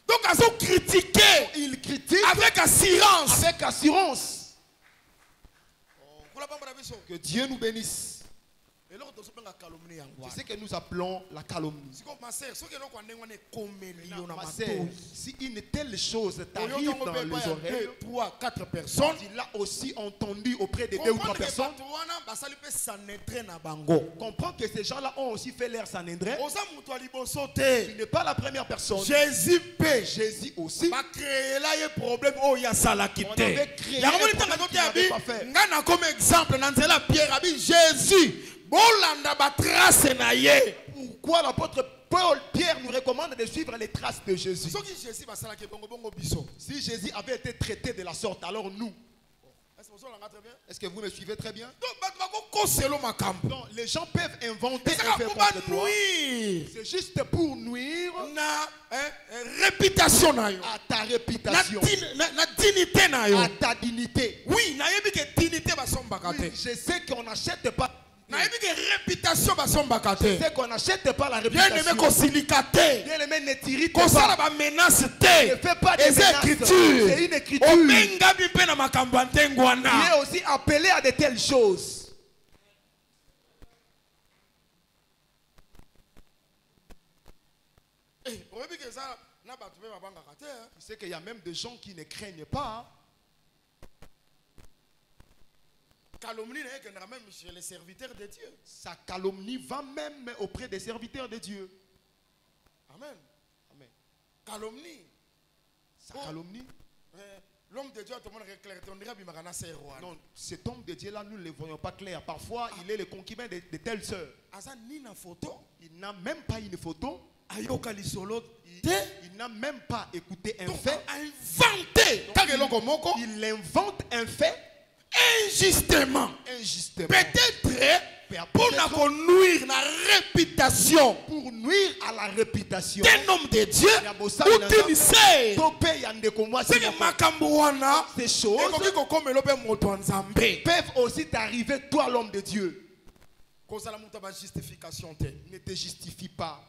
S4: Donc,
S3: il critique
S4: avec assurance.
S3: Que Dieu nous bénisse. C'est ce que nous appelons la calomnie. Ma sœur, si une telle chose t'arrive dans les oreilles,
S4: 3, 4 personnes,
S3: il l'a aussi entendu auprès de 2 ou 3 personnes. Comprends que ces gens-là ont aussi fait leur sanhédrin. Il n'est pas la première personne.
S4: Jésus
S3: aussi.
S4: On avait créé un problème qu'il n'avait pas fait. Comme exemple, Jésus.
S3: Pourquoi l'apôtre Pierre nous recommande de suivre les traces de Jésus? Si Jésus avait été traité de la sorte, alors nous. Est-ce que vous me suivez très bien? Non, les gens peuvent inventer un fait contre toi. C'est juste pour nuire
S4: réputation
S3: à ta réputation, à ta dignité.
S4: Oui,
S3: je sais qu'on n'achète pas.
S4: Réputation
S3: c'est qu'on n'achète pas la réputation. Bien aimé, ne t'irrite pas.
S4: Ne
S3: fais pas des menaces. C'est une écriture. Il est aussi appelé à de telles choses. Tu sais qu'il y a même des gens qui ne craignent pas.
S4: Calomnie même chez les serviteurs de Dieu.
S3: Sa calomnie va même auprès des serviteurs de Dieu.
S4: Amen. Amen. Calomnie.
S3: Sa calomnie.
S4: L'homme de Dieu, tout le monde est clair.
S3: Non, cet homme de Dieu-là, nous ne le voyons pas clair. Parfois, il est le concubin de telles sœurs. Il n'a même pas une photo. Il n'a même pas écouté un fait. Il invente un fait.
S4: Injustement. Peut-être pour nuire la réputation.
S3: Pour nuire à la réputation
S4: d'un homme de Dieu.
S3: Ces choses peuvent aussi t'arriver, toi l'homme de Dieu. Ne te justifie pas.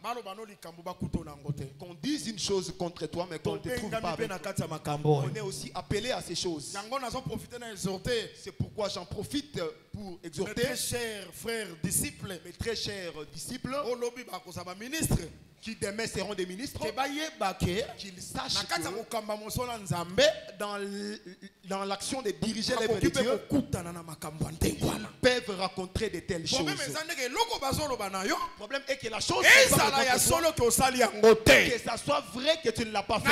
S3: Qu'on dise une chose contre toi, mais qu'on ne te trouve pas avec toi. On est aussi appelé à ces choses. C'est pourquoi j'en profite pour exhorter
S4: mes très chers frères disciples,
S3: qui demain seront des ministres, qu'ils sachent que dans l'action de diriger l'œuvre de Dieu, ils peuvent rencontrer de telles choses. Le problème est que la chose que ça soit vrai que tu ne l'as pas fait.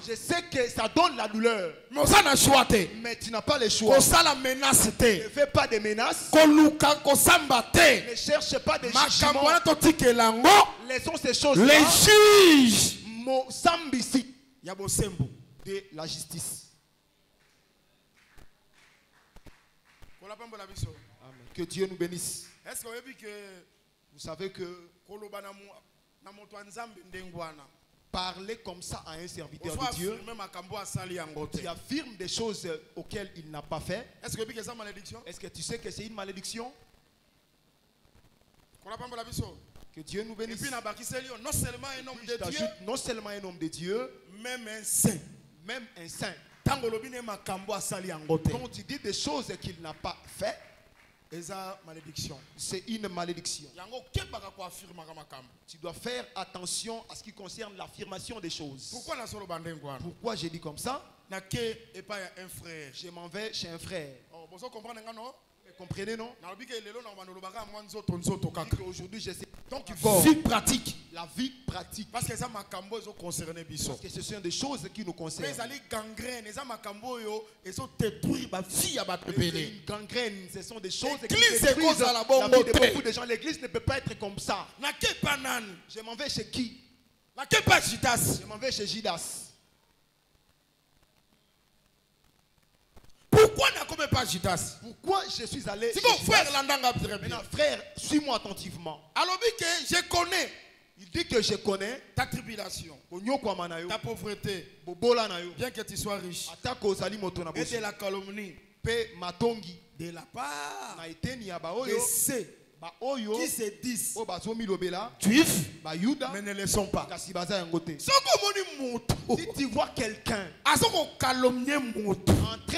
S3: Je sais que ça donne la douleur, mais tu n'as pas le choix. Ne fais pas de menaces. Ne cherche pas de jugements. Laissons ces choses-là.
S4: Les juges
S3: de la justice. Amen. Que Dieu nous bénisse.
S4: Est-ce que
S3: vous savez que parler comme ça à un serviteur de Dieu, qui affirme des choses auxquelles il n'a pas fait, est-ce que tu sais que c'est une malédiction? Que Dieu nous bénisse.
S4: Non seulement un homme de Dieu,
S3: non seulement un homme de Dieu,
S4: même un saint.
S3: Même un saint.
S4: Quand
S3: tu dis des choses qu'il n'a pas fait, c'est une malédiction. Tu dois faire attention à ce qui concerne l'affirmation des choses. Pourquoi j'ai dit comme ça? Je m'en vais chez un frère. Vous comprenez, non? Aujourd'hui, je sais
S4: Donc, vie pratique.
S3: La vie pratique.
S4: Parce que ça m'a cambo, ils ont concerné Bissot.
S3: Parce que ce sont des choses qui nous concernent.
S4: Mais les gangrènes, les amacambo, ils ont détruit ma fille à ma
S3: une gangrène, ce sont des choses qui
S4: détruisent
S3: la vie de beaucoup de gens. L'église ne peut pas être comme ça.
S4: Je
S3: m'en vais chez qui?
S4: Je
S3: m'en vais chez Judas.
S4: Pourquoi n'a pas Judas?
S3: Pourquoi je suis allé
S4: chez Judas?
S3: Maintenant, frère, suis-moi attentivement.
S4: Alors, je connais.
S3: Il dit que je connais
S4: ta tribulation, ta pauvreté, bien que tu sois riche, et de la calomnie, de la part de ceux qui se disent juifs, mais ne le sont pas.
S3: Si tu vois quelqu'un en train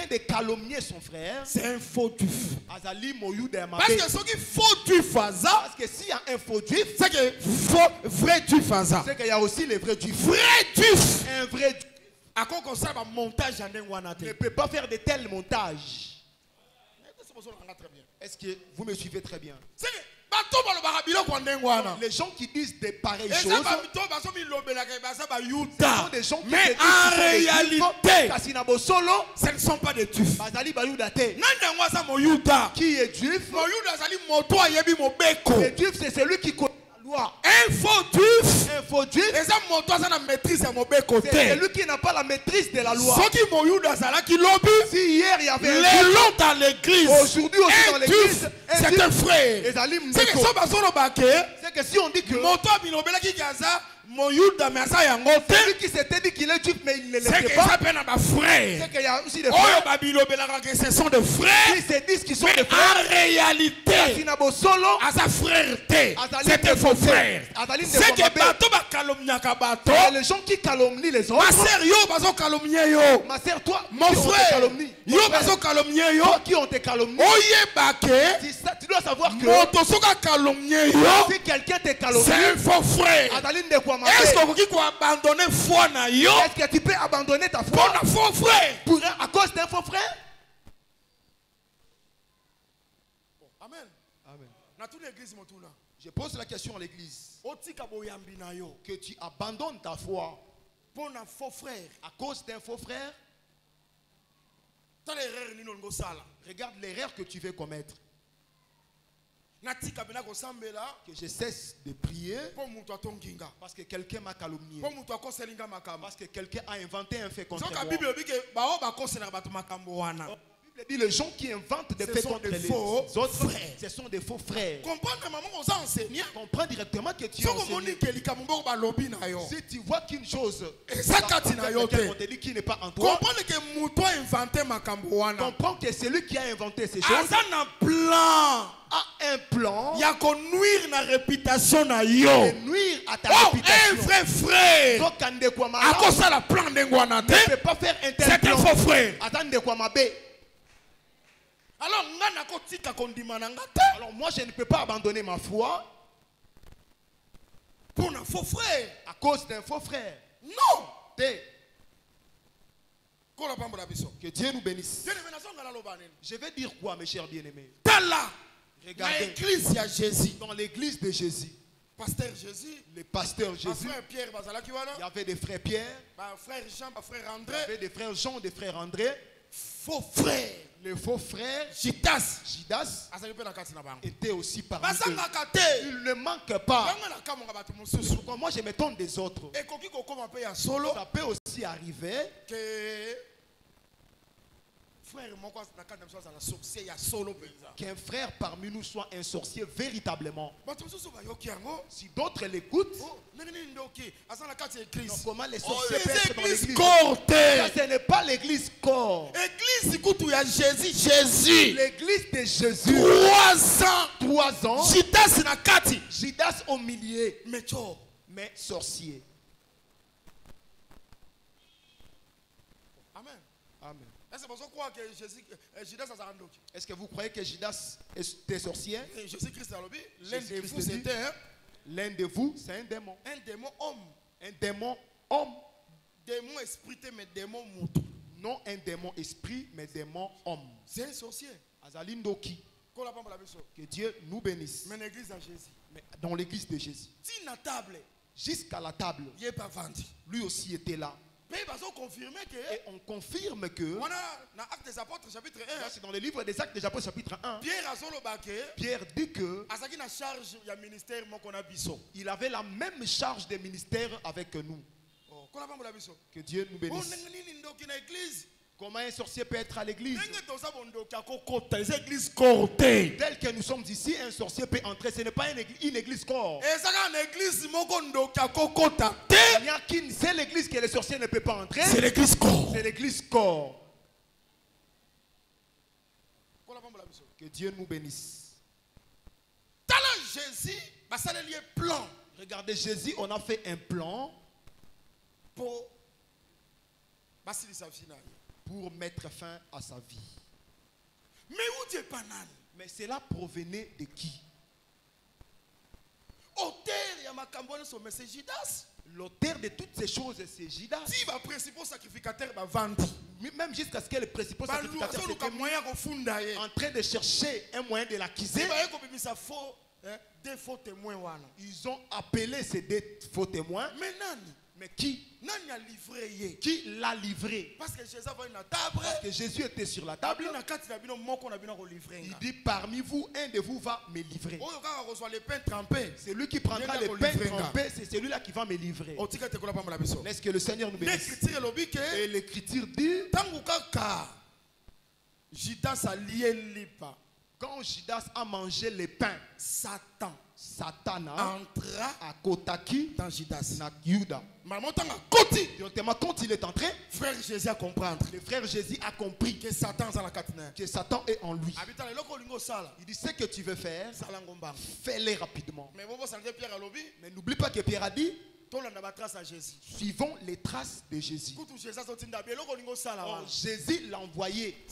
S3: de calomnier son frère,
S4: c'est un faux juif.
S3: Parce que s'il y a un faux juif,
S4: c'est que vrai juif,
S3: c'est qu'il y a aussi les vrais juifs.
S4: Vrai juif.
S3: Un vrai juif.
S4: À quoi qu'on sait montage
S3: ne peut pas faire de tels montages. Est-ce que vous me suivez très bien? Les gens qui disent des pareilles choses sont des gens qui
S4: mais en réalité,
S3: ce ne sont pas des juifs. Qui est juif? Le juif, c'est celui qui connaît la loi.
S4: Un faux juif,
S3: c'est celui qui n'a pas la maîtrise de la loi.
S4: Si
S3: hier il y avait
S4: dans l'église,
S3: aujourd'hui aussi dans l'église,
S4: c'est un frère.
S3: C'est que si on dit que celui qui s'était dit qu'il est juif mais il ne l'était pas, c'est qu'il y a aussi des frères
S4: ce sont des frères
S3: qui se disent qu'ils sont des frères.
S4: En réalité, c'est un faux frère. C'est que
S3: les gens qui calomnient les autres. Ma sœur, toi,
S4: mon frère,
S3: toi qui ont te calomnié, tu dois savoir que si quelqu'un te calomnie,
S4: c'est un faux frère. Est-ce
S3: que tu peux abandonner ta foi à cause d'un faux frère?
S4: Amen.
S3: Je pose la question à l'église. Que tu abandonnes ta foi à cause d'un faux frère. Regarde l'erreur que tu veux commettre. Que je cesse de prier parce que quelqu'un m'a calomnié, parce que quelqu'un a inventé un fait contre moi. La Bible dit les gens qui inventent des faits contre les autres, ce sont des faux frères. Comprends directement que tu es enseigné. Si tu vois qu'une chose on te dit qui n'est pas en toi, comprends que celui qui a inventé ces choses a un plan
S4: de
S3: nuire à ta réputation.
S4: Un vrai frère
S3: ne peut pas faire un tel
S4: c'est un faux frère.
S3: Alors moi je ne peux pas abandonner ma foi
S4: pour un faux frère
S3: à cause d'un faux frère.
S4: Non.
S3: Que Dieu nous bénisse. Je vais dire quoi, mes chers bien-aimés? Regardez dans l'église de Jésus.
S4: Pasteur Jésus,
S3: le pasteur Jésus,
S4: Pierre,
S3: il y avait des frères Pierre,
S4: frère Jean, frère André,
S3: il y avait des frères Jean, des frères André,
S4: faux frères.
S3: Le faux frère
S4: Judas
S3: était aussi parmi eux. Il ne manque pas. Pourquoi moi je m'étonne des autres? Ça peut aussi arriver qu'un frère parmi nous soit un sorcier véritablement. Si d'autres l'écoutent, comment les sorciers peuvent être dans l'église? Ce n'est pas l'église corps.
S4: Jésus.
S3: L'église de Jésus. 3 ans. Judas au milieu. Mais sorcier.
S4: Amen.
S3: Amen.
S4: Est-ce
S3: que vous croyez que Judas était sorcier? L'un de vous, c'est un démon.
S4: Un démon homme.
S3: Un démon homme.
S4: Démon esprit, mais démon mouton.
S3: Non un démon esprit, mais démon homme.
S4: C'est un sorcier.
S3: Azalindoki. Que Dieu nous bénisse. Mais dans l'église de Jésus. Jusqu'à la table. Lui aussi était là. Et on confirme que c'est dans le livre des Actes des Apôtres chapitre 1. Pierre dit que il avait la même charge de ministère avec nous. Que Dieu nous bénisse. Comment un sorcier peut être à l'église? Tel que nous sommes ici, un sorcier peut entrer. Ce n'est pas une église corps. Il n'y a qu'une seule église que le sorcier ne peut pas entrer.
S4: C'est l'église corps.
S3: C'est l'église corps. Que Dieu nous bénisse. Regardez Jésus, on a fait un plan pour mettre fin à sa vie. Mais cela provenait de qui? L'auteur de toutes ces choses, c'est Judas. Même jusqu'à ce que le principal sacrificateur était en train de chercher un moyen de l'accuser. Ils ont appelé ces deux faux témoins. Mais qui l'a livré? Parce que Jésus était sur la table. Il dit, parmi vous, un de vous va me livrer. C'est lui qui prendra le pain trempé. C'est celui-là qui va me livrer. Est-ce que le Seigneur nous bénisse? Et l'écriture dit, quand Judas a mangé le pain, Satan entra à Kotaki dans Judas. Quand il est entré, frère Jésus a comprendre. Le frère Jésus a compris que Satan est en lui. Il dit, ce que tu veux faire, fais-le rapidement. Mais n'oublie pas que Pierre a dit, suivons les traces de Jésus. Or, Jésus l'a envoyé.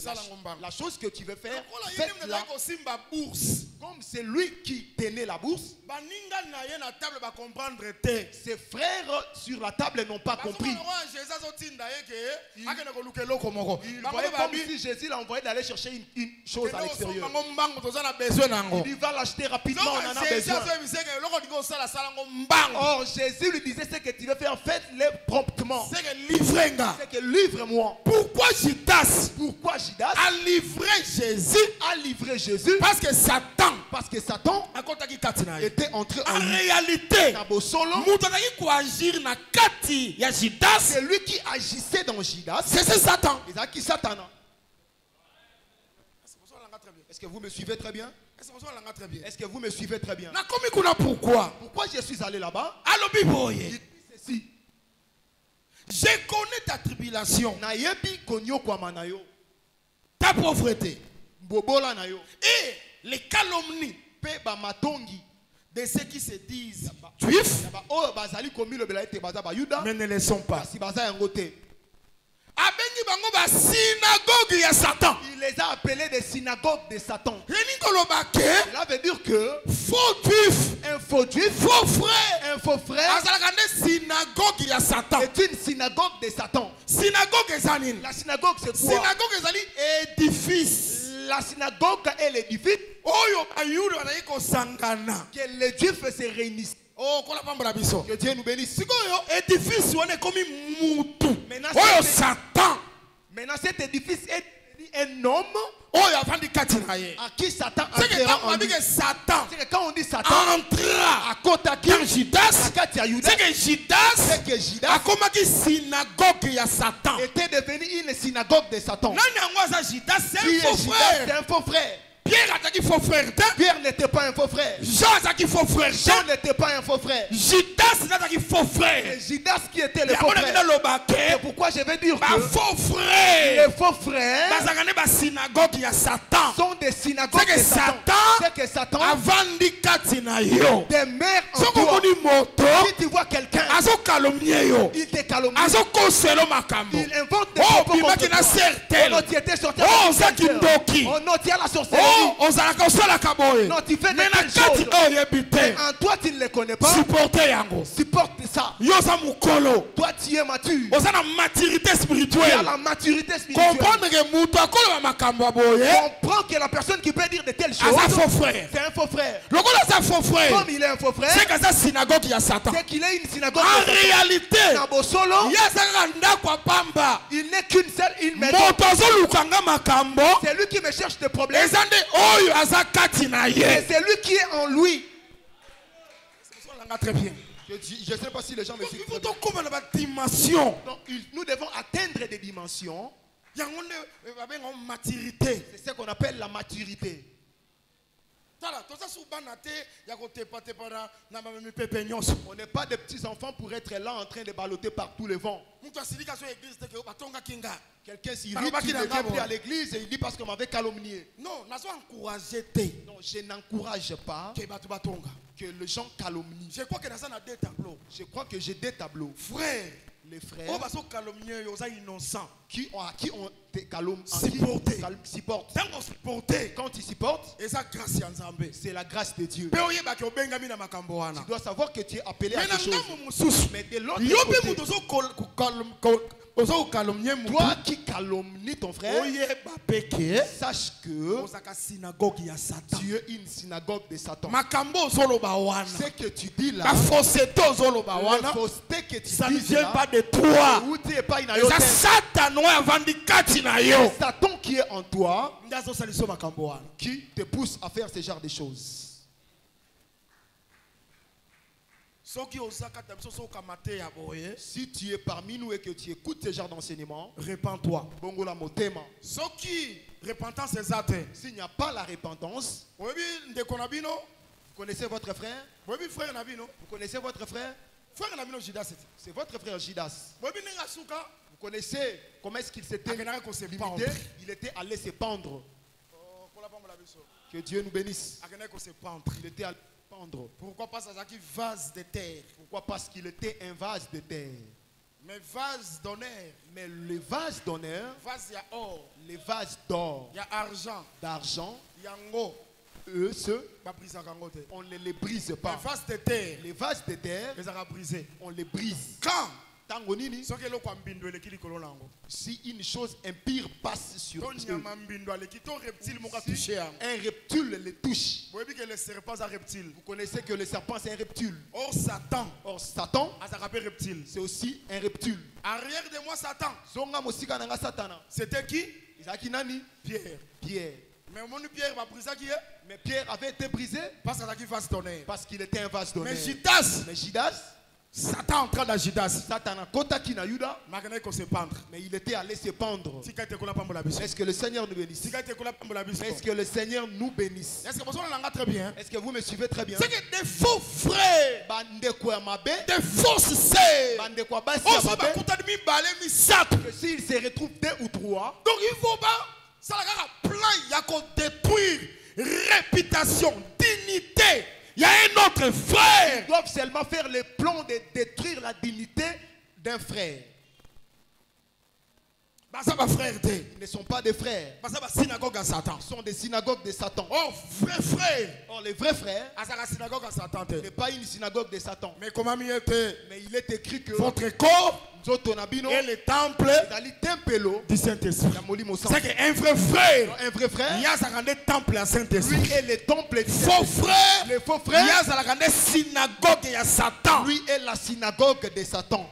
S3: La chose que tu veux faire, faites-la. Comme c'est lui qui tenait la bourse, ses frères sur la table n'ont pas compris. Ils voyaient comme si Jésus l'a envoyé d'aller chercher une chose à l'extérieur. Il va l'acheter rapidement, on en a besoin. Or, Jésus lui disait, ce que tu veux faire, faites-le promptement. C'est que livre-moi. Pourquoi Judas a livré Jésus? Parce que Satan était entré en réalité. C'est lui qui agissait dans Judas. C'est Satan. Est-ce que vous me suivez très bien? Est-ce que vous me suivez très bien? Pourquoi je suis allé là-bas?
S4: Je connais ta tribulation, ta pauvreté et les calomnies de ceux qui se disent juifs mais ne le sont pas.
S3: Il les a appelés des synagogues de Satan. Cela veut dire que un faux juif, un faux frère, c'est une synagogue de Satan. La synagogue c'est quoi? Édifice. La synagogue est l'édifice que les juifs se réunissent. Que Dieu nous bénisse. Maintenant cet édifice est un homme à qui Satan entrera en lui. C'est que quand on dit Satan entra à Kotaki dans Judas, c'est que Judas était devenu une synagogue de Satan. C'est un faux frère. Pierre n'était pas un faux frère. Jean n'était pas un faux frère. Judas qui était le faux frère. C'est pourquoi je vais dire que les faux frères sont des synagogues de Satan. C'est que Satan demeure en toi. Si tu vois quelqu'un, il te calomnie. Il invente des propos contre toi. On tu étais sorti on tient la sorcellerie. Non, tu fais des choses. En toi, tu ne les connais pas. Supporte ça.
S4: Yozamukolo.
S3: Toi, tu es mature.
S4: Vous avez la maturité spirituelle.
S3: Tu as la maturité spirituelle.
S4: Comprendre
S3: que la personne qui peut dire de telles choses, c'est un faux frère. Comme il est un faux frère,
S4: c'est qu'il
S3: est une synagogue.
S4: En réalité,
S3: il n'est qu'une seule maison. C'est lui qui me cherche des problèmes. Et c'est lui qui est en lui.
S4: Très bien.
S3: Je ne sais pas si les gens me suivent. Nous devons atteindre des dimensions. C'est ce qu'on appelle la maturité. On n'est pas des petits enfants pour être là en train de balloter par tous les vents. Quelqu'un s'irrite, il ne vient plus à l'église et il dit parce qu'on m'avait calomnié.
S4: Non,
S3: je n'encourage pas que les gens calomnient.
S4: Je crois
S3: que j'ai des tableaux.
S4: Frères,
S3: les frères qui ont été calomniés, supportent. Quand ils supportent, c'est la grâce de Dieu. Tu dois savoir que tu es appelé à quelque chose. Mais de l'autre côté, toi qui calomnies ton frère, sache que tu es une synagogue de Satan. Ce que tu dis là, la fausseté que tu
S4: ça
S3: dis
S4: ne vient
S3: là,
S4: pas de toi.
S3: Satan qui est en toi, qui te pousse à faire ce genre de choses. Si tu es parmi nous et que tu écoutes ce genre d'enseignement,
S4: répands-toi.
S3: S'il n'y a pas la repentance, vous connaissez votre frère? Vous connaissez votre frère? C'est votre frère Judas. Vous connaissez comment est-ce qu'il s'était limité? Il était allé se pendre. Que Dieu nous bénisse. Il était allé se pendre.
S4: Pourquoi pas ça qui vase de terre?
S3: Pourquoi? Parce qu'il était un vase de terre.
S4: Mais vase d'honneur.
S3: Mais le vase d'honneur,
S4: il y a or.
S3: Les vases d'or,
S4: il y a argent.
S3: D'argent,
S4: yango.
S3: Eux, on ne les brise pas.
S4: Les vases de terre,
S3: on les brise.
S4: Quand?
S3: Si une chose impure passe sur eux, si un reptile les touche, vous connaissez que le serpent c'est un reptile.
S4: Or Satan,
S3: c'est aussi un reptile.
S4: Arrière de moi Satan. C'était qui?
S3: Pierre.
S4: Mais
S3: Pierre avait été brisé parce qu'il était un vase d'honneur.
S4: Mais
S3: Judas,
S4: Satan en train d'Judas.
S3: Satan a contacté Judas.
S4: Se pendre.
S3: Mais il était allé se pendre. Est-ce que le Seigneur nous bénisse? Est-ce que le Seigneur nous bénisse? Est-ce que vous me suivez très bien?
S4: C'est que des faux frères, des fausses sœurs,
S3: s'ils se retrouvent deux ou trois,
S4: donc il faut pas ça la plan il y a qu'on détruire réputation, dignité. Il y a un autre frère.
S3: Ils doivent seulement faire le plan de détruire la dignité d'un frère. Ils ne sont pas des frères.
S4: Ils
S3: sont des synagogues de Satan.
S4: Oh, vrais frères.
S3: Or, les vrais frères,
S4: ce
S3: n'est pas une synagogue de Satan.
S4: Mais comment il
S3: est écrit que
S4: votre corps
S3: et
S4: le temple
S3: du
S4: Saint-Esprit. C'est qu'un vrai frère, il y a un temple à Saint-Esprit.
S3: Lui est le temple du
S4: faux frère,
S3: les faux frères,
S4: il y a une synagogue de Satan.
S3: Lui est la synagogue de Satan.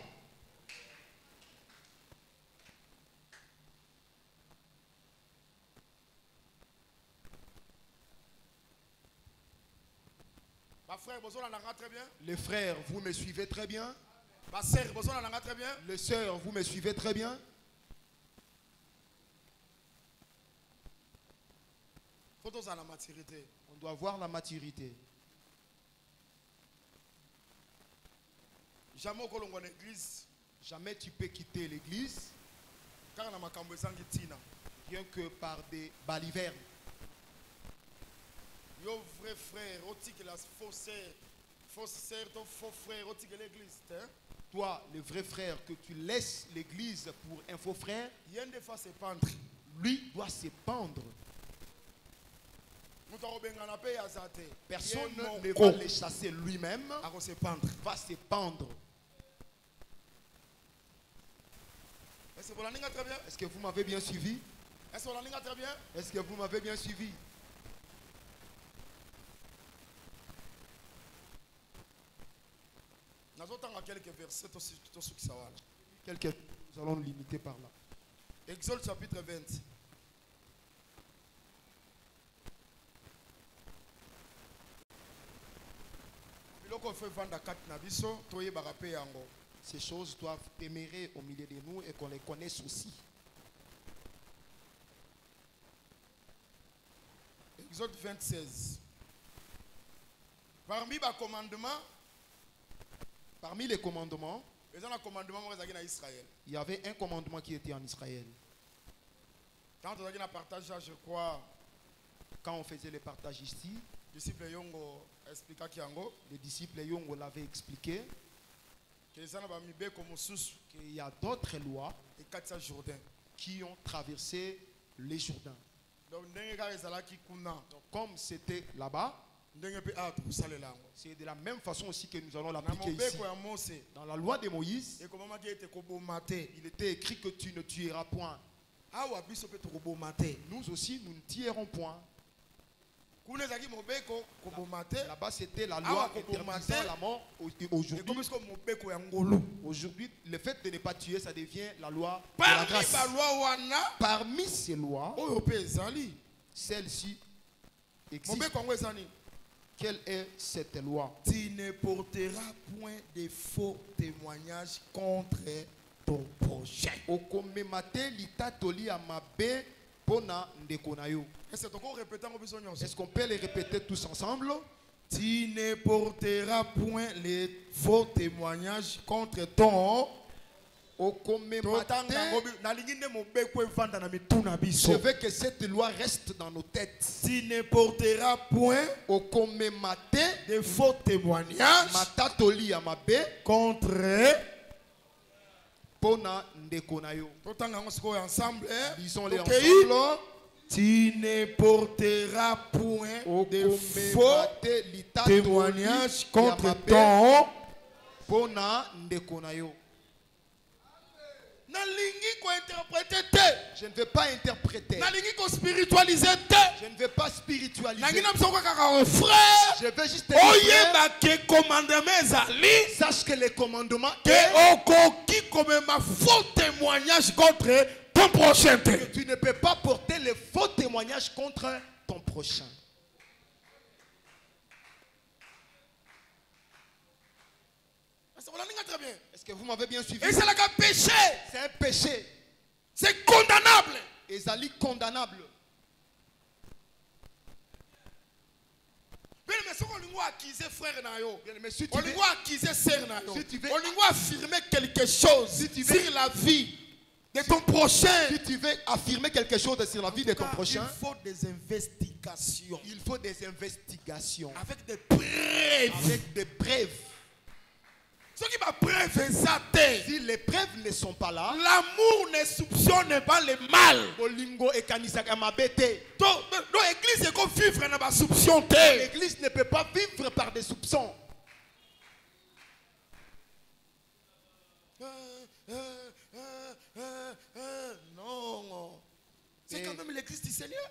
S3: Les frères, vous me suivez très bien. Les sœurs, vous me suivez très bien. On doit voir la maturité. Jamais tu peux quitter l'église rien que par des balivernes.
S4: Yo vrai frère, que la fausse sœur, ton faux frère, l'église.
S3: Toi, le vrai frère, que tu laisses l'église pour un faux frère, lui doit se pendre. Personne ne va le chasser lui-même, va se pendre. Est-ce que vous m'avez bien suivi? Est-ce que vous m'avez bien suivi?
S4: Quelques versets,
S3: Quelques, nous allons limiter par là.
S4: Exode chapitre 20.
S3: Ces choses doivent demeurer au milieu de nous et qu'on les connaisse aussi.
S4: Exode 26. Parmi les commandements,
S3: il y avait un commandement qui était en Israël.
S4: Quand on a partagé, je crois,
S3: quand on faisait le partage ici, les disciples Yongo l'avaient expliqué qu'il y a d'autres lois qui ont traversé les Jourdains. Donc, comme c'était là-bas, c'est de la même façon aussi que nous allons l'appliquer ici. Dans la loi de Moïse, il était écrit que tu ne tueras point. Nous aussi, nous ne tuerons point. Là-bas, c'était la loi interdisant la mort. Aujourd'hui, le fait de ne pas tuer, ça devient la loi de la grâce. Parmi ces lois, celle-ci existe. Quelle est cette loi?
S4: Tu ne porteras point de faux témoignages contre ton prochain.
S3: Est-ce qu'on peut les répéter tous ensemble?
S4: Tu ne porteras point les faux témoignages contre ton
S3: Je veux que cette loi reste dans nos têtes.
S4: Tu ne porteras point de faux témoignages contre ensemble.
S3: Lisons-les ensemble.
S4: Tu ne porteras point de faux témoignages contre ton
S3: je ne veux pas interpréter.
S4: Je
S3: ne veux pas spiritualiser.
S4: Je
S3: veux juste
S4: dire
S3: sache que les commandements
S4: qui comme un faux témoignage contre ton prochain.
S3: Que tu ne peux pas porter les faux témoignages contre ton prochain. Est-ce que vous m'avez bien suivi?
S4: Et c'est un péché.
S3: C'est un péché.
S4: C'est condamnable.
S3: Et ça est condamnable.
S4: Mais si tu veux affirmer quelque chose sur la vie de ton prochain,
S3: si tu veux affirmer quelque chose sur la vie de ton prochain,
S4: il faut des investigations.
S3: Il faut des investigations.
S4: Avec des preuves.
S3: Avec des preuves.
S4: Si
S3: les preuves ne sont pas là,
S4: l'amour ne soupçonne pas le mal.
S3: L'église ne peut pas vivre par des soupçons.
S4: Non. C'est quand même l'église du Seigneur.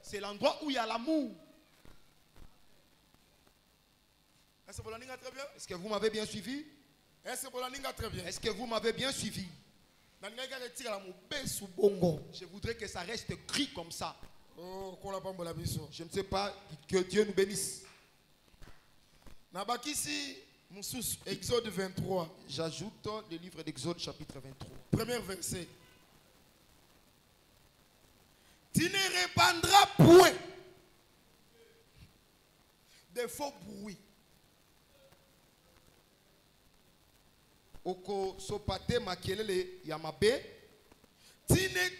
S3: C'est l'endroit où il y a l'amour. Est-ce que vous m'avez bien suivi? Est-ce que vous m'avez bien suivi? Je voudrais que ça reste écrit comme ça. Je ne sais pas, que Dieu nous bénisse.
S4: Exode 23.
S3: J'ajoute le livre d'Exode chapitre 23.
S4: Premier verset. Tu ne répandras point de faux bruits.
S3: Oko sopate makelele yamabe.
S4: Tu ne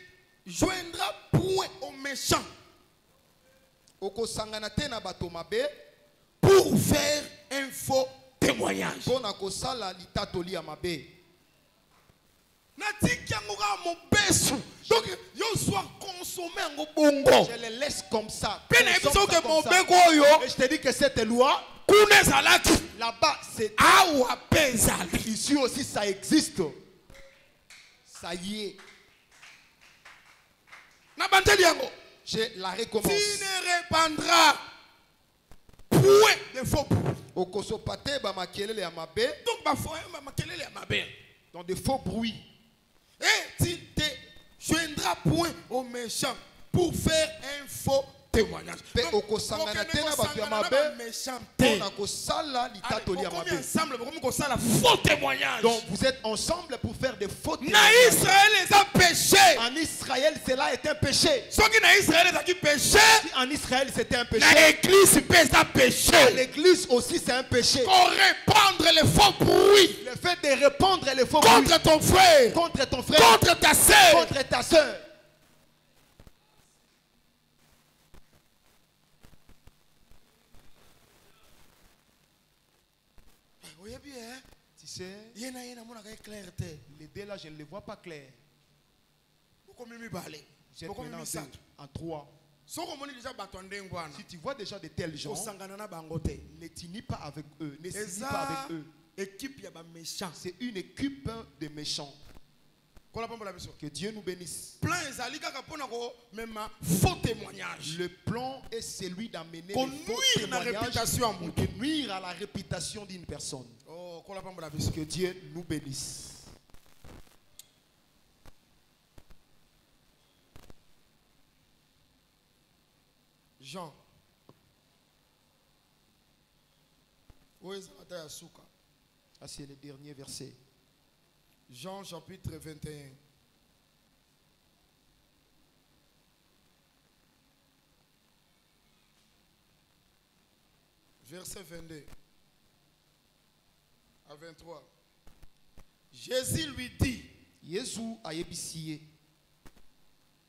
S4: joindras point aux méchants.
S3: Oko sanganate na bato mabe.
S4: Pour faire un faux témoignage.
S3: Bona ko sala litatoli yamabe.
S4: Donc, yo soit consommé en bongo.
S3: Je les laisse comme ça.
S4: Et
S3: je te dis que cette loi,
S4: là-bas,
S3: c'est ici aussi ça existe. Ça y est. Je la recommence.
S4: Tu ne répandras point de faux bruits.
S3: Okosopate ba makelele ya mabe.
S4: Donc ba makelele ya mabe.
S3: Dans de faux bruits.
S4: Et tu te joindras point aux méchants pour faire un faux témoignage. Donc,
S3: okosangana tena ba ya mabe. On a kosala litatoli ya mabe.
S4: Ensemble pour ça la faux témoignage.
S3: Donc vous êtes ensemble pour faire des faux témoignages.
S4: Na Israël les a péché.
S3: En Israël cela est un péché.
S4: Ce qui na Israël les a qui péché.
S3: Si en Israël c'était un péché.
S4: Na l'église pèse un péché.
S3: L'église aussi c'est un péché.
S4: Pour répandre les faux bruits.
S3: Le fait de répandre les faux bruits.
S4: Contre ton frère.
S3: Contre ton frère.
S4: Contre ta sœur.
S3: Contre ta sœur. Tu sais, les deux là, je ne les vois pas clairs. J'ai maintenant en trois. Si tu vois déjà de tels gens, ne t'unis pas avec eux. Ne s'unis pas avec eux. C'est une équipe de méchants. Que Dieu nous bénisse. Le plan est celui d'amener des faux témoignages pour nuire à la réputation d'une personne. Que Dieu nous bénisse.
S4: Jean.
S3: Ah, c'est le dernier verset.
S4: Jean chapitre 21. Verset 22 à 23. Jésus lui dit,
S3: Jésus a ébissé.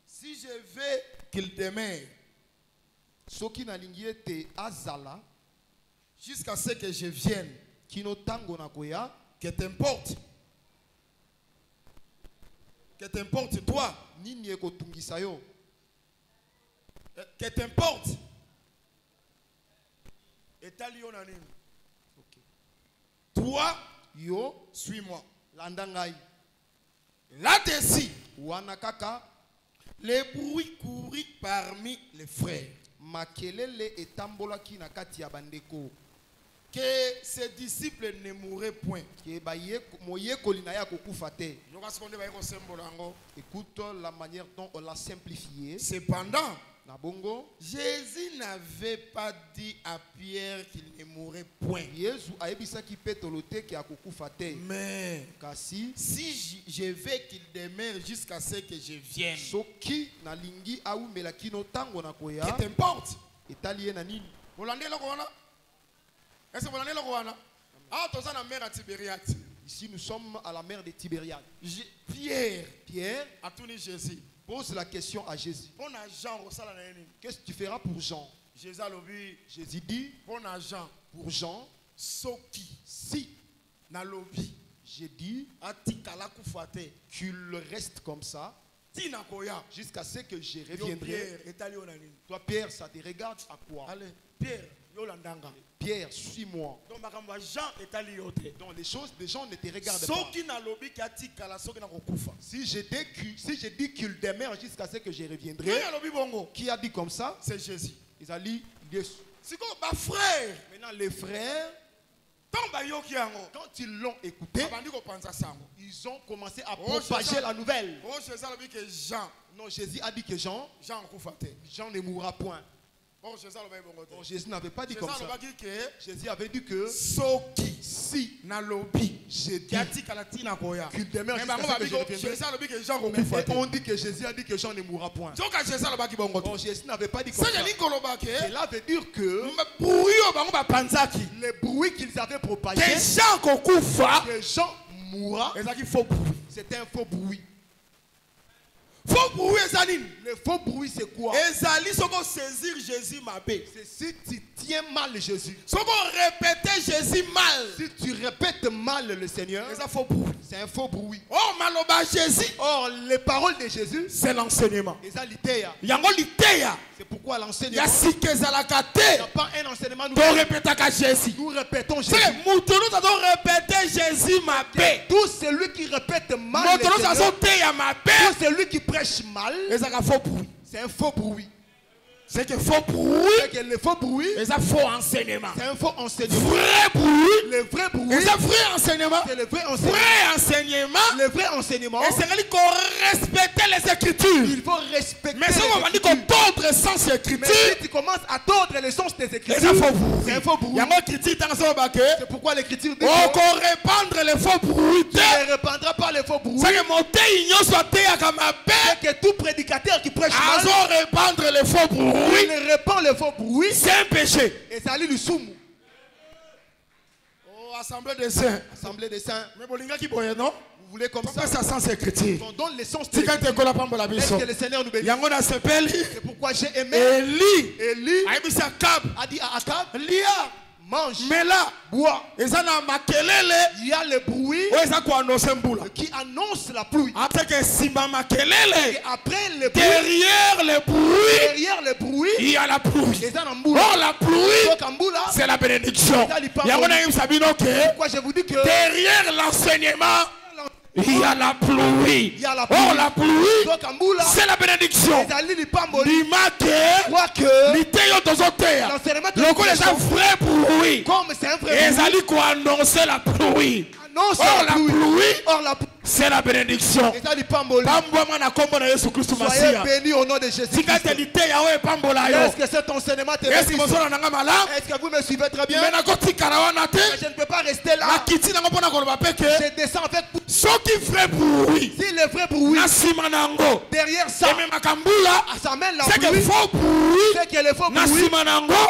S4: Si je veux qu'il demeure,
S3: ce qui n'a lié te azala,
S4: jusqu'à ce que je vienne,
S3: qui no tango na koya,
S4: que t'importe toi,
S3: nini ekotungisa yo,
S4: que t'importe, et talio na nini. Toi,
S3: yo,
S4: suis-moi.
S3: landangai.
S4: Là-dessus,
S3: Wanakaka,
S4: les bruits courus parmi les frères.
S3: Makelele etambola ki na kati ya bandeko.
S4: Que ses disciples ne mourraient point.
S3: Écoute la manière dont on l'a simplifié.
S4: Cependant,
S3: Jésus
S4: n'avait pas dit à Pierre qu'il ne mourrait point. Mais si je veux qu'il demeure jusqu'à ce que je vienne, que t'importe. Est-ce que vous avez le ah, tu es la mer à Tibériade.
S3: Ici, nous sommes à la mer de Tibériade.
S4: Pierre
S3: a tourné Jésus. Pose la question à Jésus. Qu'est-ce que tu feras pour Jean? Jésus dit pour Jean, si j'ai dit qu'il reste comme ça jusqu'à ce que je reviendrai. Toi, Pierre, ça te regarde à quoi?
S4: Allez, Pierre.
S3: Pierre, suis-moi. Donc les choses des gens ne te regardent pas. Si je dis qu'il demeure jusqu'à ce que je reviendrai, qui a dit comme ça?
S4: C'est Jésus.
S3: Ils ont dit Jésus.
S4: Frère.
S3: Maintenant les frères, quand ils l'ont écouté, ils ont commencé à propager la nouvelle. Non, Jésus a dit que Jean ne mourra point. Bon, Jésus n'avait pas dit comme ça. Jésus avait dit que si j'ai dit qu'il demeure jusqu'à ce que je reviendrai. On dit que Jésus a dit que Jean ne mourra point. Bon, Jésus n'avait pas dit comme ça. Cela veut dire que les bruits qu'ils avaient propagés, que Jean mourra, c'était un faux bruit.
S4: Faux bruit, Ezanine.
S3: Le faux bruit, c'est quoi?
S4: Ezali, ce qu'on saisir Jésus ma paix.
S3: C'est si tu tiens mal Jésus.
S4: Ce qu'on répétait Jésus mal.
S3: Si tu répètes mal le Seigneur,
S4: c'est un faux bruit.
S3: C'est un faux bruit.
S4: Oh, maloba Jésus.
S3: Or, les paroles de Jésus,
S4: c'est l'enseignement.
S3: C'est pourquoi l'enseignement.
S4: Il n'y a
S3: pas un enseignement.
S4: Nous
S3: répétons Jésus.
S4: Jésus ma paix.
S3: Tout celui qui répète mal, tout celui qui prêche mal, c'est un faux bruit.
S4: C'est que faux bruit.
S3: C'est que le faux bruit.
S4: C'est un faux enseignement.
S3: C'est un faux enseignement.
S4: Vrai bruit.
S3: Le vrai bruit.
S4: C'est un vrai enseignement.
S3: C'est le vrai enseignement.
S4: Vrai enseignement.
S3: Le vrai enseignement.
S4: Et c'est qu'il faut respecter les Écritures.
S3: Il faut respecter.
S4: Mais si on va dire qu'on tordre le sens des Écritures.
S3: Mais si tu commences à tordre le sens des Écritures.
S4: C'est un faux bruit.
S3: C'est un faux bruit.
S4: C'est
S3: pourquoi l'Écriture dit.
S4: On peut répandre les faux bruits.
S3: Tu ne répandras pas les faux bruits.
S4: C'est que mon téignon soit
S3: c'est que tout prédicateur qui prêche mal.
S4: Répandre les faux bruits.
S3: Il répand le faux bruit.
S4: C'est un péché.
S3: Et ça lit le soum.
S4: Oh, assemblée des saints.
S3: Assemblée des saints.
S4: Mais bolinga qui boye, non?
S3: Vous voulez comme ça?
S4: Ça sens écriture.
S3: On donne les sens.
S4: C'est
S3: que le Seigneur nous bénisse. C'est pourquoi j'ai aimé. Élie a dit à Akab, mange,
S4: mais là,
S3: bois.
S4: Il y a
S3: le bruit qui annonce la pluie. Et après le bruit, derrière le bruit,
S4: il y a la pluie.
S3: Oh,
S4: la pluie, c'est la bénédiction.
S3: Pourquoi je vous dis que
S4: derrière l'enseignement, il y a la pluie. Oh, la pluie, c'est la bénédiction.
S3: Comme c'est un vrai
S4: bruit. Or la pluie, c'est la bénédiction.
S3: Soyez bénis au nom de Jésus. Est-ce que cet enseignement te bénisse? Est-ce que vous me suivez très bien? Je ne peux pas rester là. Je descends avec vous. Si le vrai bruit, derrière ça, ça amène la pluie. C'est que le faux bruit,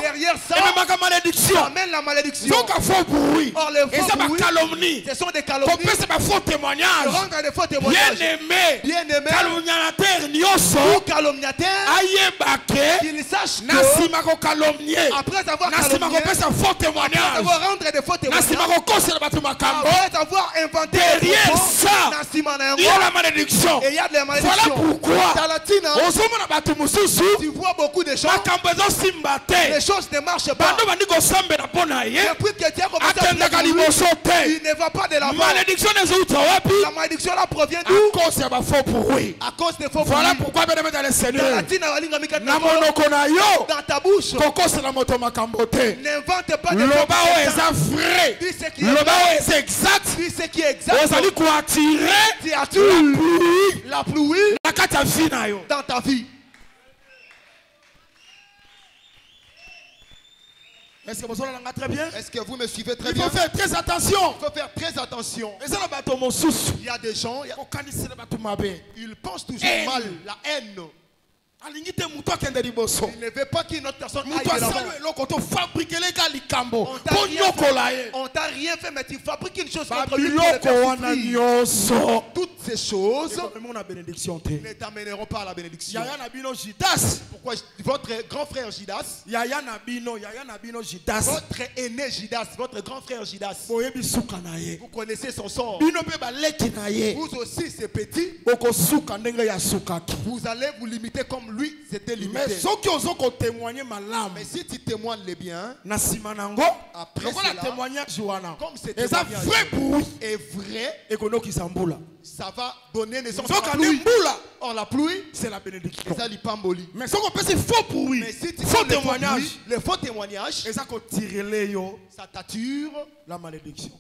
S3: derrière ça, ça amène la malédiction. Or le faux bruit, ce sont des calomnies. Rendre des faux témoignages. Bien-aimé, tout calomniateur, qu'il sache que après avoir calomnié, avoir rendre des faux témoignages, après avoir inventé
S4: derrière ça, il y a la malédiction.
S3: Et il y a de la malédiction.
S4: Voilà pourquoi
S3: tu vois beaucoup de choses. Les choses ne marchent pas. Depuis que tu as commencé à prier, il ne va pas de la
S4: malédiction.
S3: La malédiction là provient d'où?
S4: À cause des faux bruits. Voilà pourquoi dans le Seigneur,
S3: dans ta bouche, n'invente pas de
S4: vrai.
S3: Dis ce qui est exact. Dis ce qui est exact. Tu attires la pluie dans ta vie.
S4: Est-ce que vous très bien?
S3: Est-ce que vous me suivez très bien?
S4: Il faut faire très attention.
S3: Il faut faire très attention. Il y a des gens, ils pensent toujours mal, la haine. Il ne veut pas qu'une autre personne aille de l'avant. On t'a rien fait, mais tu fabriques une chose contre lui pour le faire souffrir. Toutes ces choses ne t'amèneront pas à la bénédiction. Pourquoi votre grand frère Judas, votre aîné Judas, votre grand frère Judas, vous connaissez son sort. Vous aussi, c'est petit. Vous allez vous limiter comme lui, c'était limité. Mais si tu témoignes les biens, après cela, comme ce témoignage est vrai, ça va donner naissance à la pluie. Or la pluie,
S4: c'est la bénédiction.
S3: Mais si on fait faux bruit, le faux témoignage, ça t'attire
S4: la malédiction.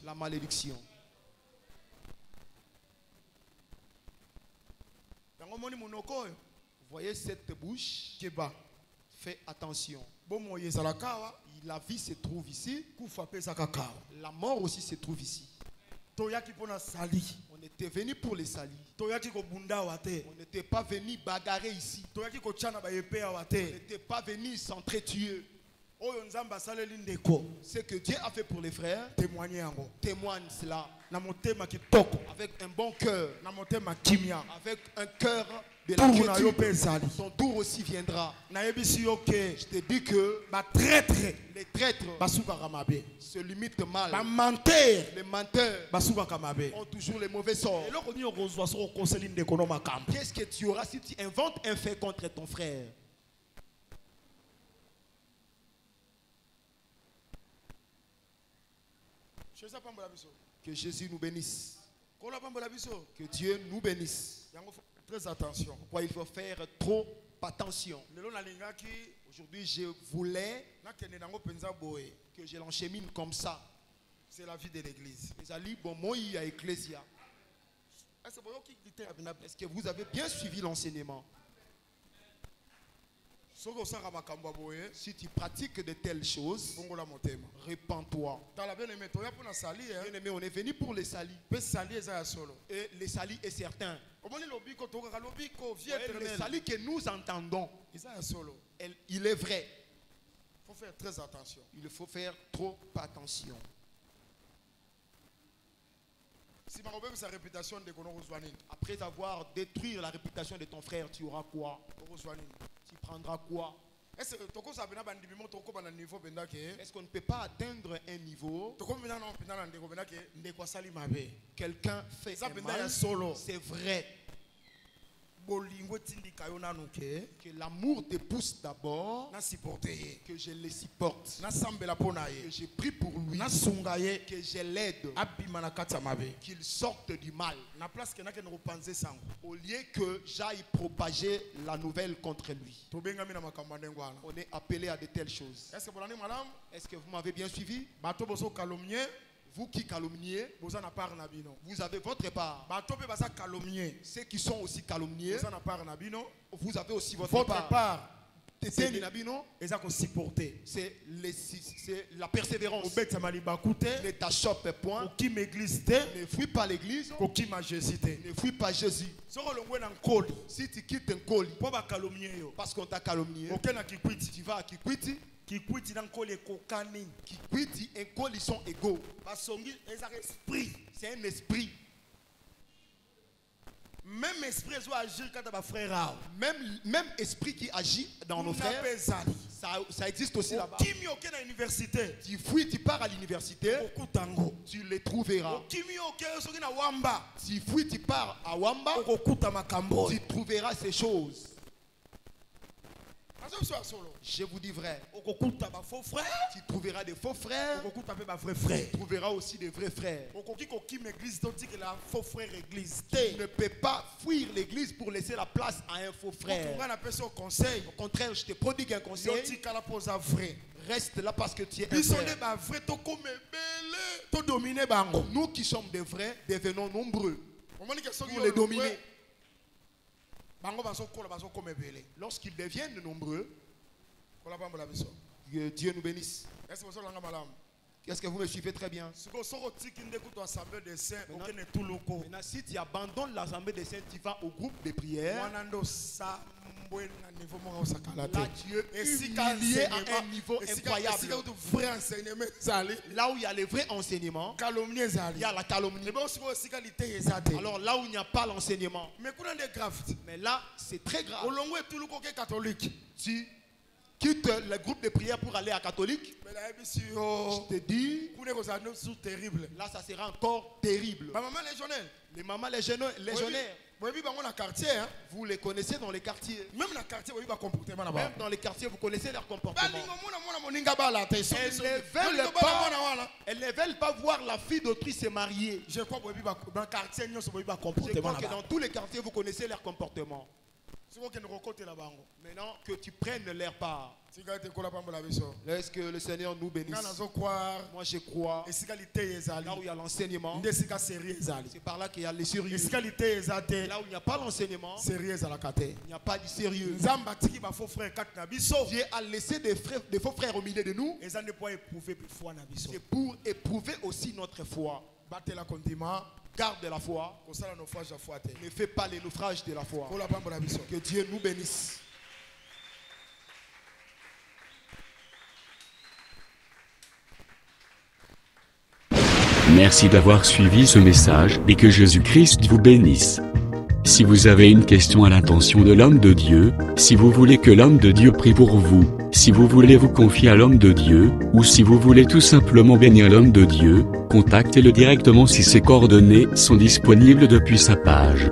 S3: Vous voyez cette bouche qui bat. Fais attention. La vie se trouve ici. La mort aussi se trouve ici. On était venu pour les salir. On n'était pas venu bagarrer ici. On n'était pas venu s'entretuer. Ce que Dieu a fait pour les frères, témoigne cela avec un bon cœur, avec un cœur de la quiétude, ton tour aussi viendra. Je te dis que les traîtres se limitent mal. Les menteurs ont toujours les mauvais sorts. Qu'est-ce que tu auras si tu inventes un fait contre ton frère? Que Jésus nous bénisse. Que Dieu nous bénisse.
S4: Très attention.
S3: Pourquoi il faut faire trop attention? Aujourd'hui, je voulais que je l'enchemine comme ça.
S4: C'est la vie de l'église.
S3: Est-ce que vous avez bien suivi l'enseignement? Si tu pratiques de telles choses, répands-toi. Bien-aimé, on est venu pour les salis. Et les salis est certain. Les salis que nous entendons, il est vrai.
S4: Il faut faire très attention.
S3: Il faut faire trop attention. Après avoir détruit la réputation de ton frère, tu auras quoi? Tu prendras quoi? Est-ce qu'on ne peut pas atteindre un niveau? Quelqu'un fait un mal, c'est vrai. Que l'amour te pousse d'abord, que je le supporte, que je prie pour lui, que je l'aide, qu'il sorte du mal, au lieu que j'aille propager la nouvelle contre lui. On est appelé à de telles choses. Est-ce que vous m'avez bien suivi? Vous qui calomniez, vous avez votre part. Ceux qui sont aussi calomniés, vous avez aussi votre part. C'est la persévérance. Ne t'achoppe point. Ne fuis pas l'église. Ne fuis pas Jésus. Si tu quittes un colis parce qu'on t'a calomnié, tu vas à Kikwiti. Kikwiti et Koli sont égaux. C'est un esprit.
S4: Même esprit
S3: même esprit qui agit dans nos frères, ça existe aussi là-bas. Tu fuis, tu pars à l'université, tu les trouveras. Tu fuis, tu pars à Wamba, tu trouveras ces choses. Je vous dis vrai. Tu trouveras des faux frères. Tu trouveras aussi des vrais frères. Tu ne peux pas fuir l'église pour laisser la place à un faux frère. Au contraire, je te prodigue un conseil. Reste là parce que tu es un frère. Nous qui sommes des vrais, devenons nombreux pour les dominer. Lorsqu'ils deviennent nombreux, que Dieu nous bénisse. Est-ce que vous me suivez très bien? Maintenant, si tu abandonnes l'assemblée des saints, tu vas au groupe de prière. Là, Dieu est humilié à un niveau incroyable. Là où il y a les vrais enseignements, il y a la calomnie. Alors là où il n'y a pas l'enseignement, mais là c'est très grave. Tu quittes le groupe de prière pour aller à catholique. Je te dis, là ça sera encore terrible. Les mamans légionnaires, vous les connaissez dans les quartiers. Même dans les quartiers, vous connaissez leur comportement. Elles ne veulent pas voir la fille d'autrui se marier. Je crois que dans tous les quartiers, vous connaissez leur comportement. Maintenant que tu prennes leur part. Est-ce que le Seigneur nous bénisse? Moi je crois. Là où il y a l'enseignement, c'est par là qu'il y a les sérieux. Là où il n'y a pas l'enseignement, il n'y a pas du sérieux. Dieu a laissé des faux frères au milieu de nous. C'est pour éprouver aussi notre foi. Garde la foi. Ne fais pas les naufrages de la foi. Que Dieu nous bénisse.
S2: Merci d'avoir suivi ce message et que Jésus-Christ vous bénisse. Si vous avez une question à l'intention de l'homme de Dieu, si vous voulez que l'homme de Dieu prie pour vous, si vous voulez vous confier à l'homme de Dieu, ou si vous voulez tout simplement bénir l'homme de Dieu, contactez-le directement si ses coordonnées sont disponibles depuis sa page.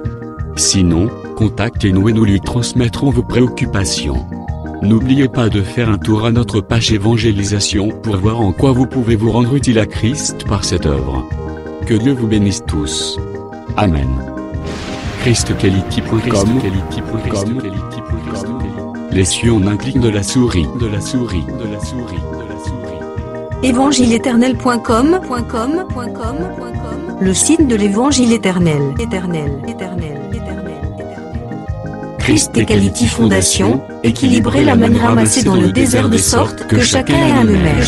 S2: Sinon, contactez-nous et nous lui transmettrons vos préoccupations. N'oubliez pas de faire un tour à notre page évangélisation pour voir en quoi vous pouvez vous rendre utile à Christ par cette œuvre. Que Dieu vous bénisse tous. Amen. ChristQuality.com. Les cieux en un clic de la souris.
S1: Évangile-éternel.com, le site de l'Évangile éternel. Christ Equality Fondation, équilibrer la manne ramassée dans le désert de sorte que chacun ait un eumère.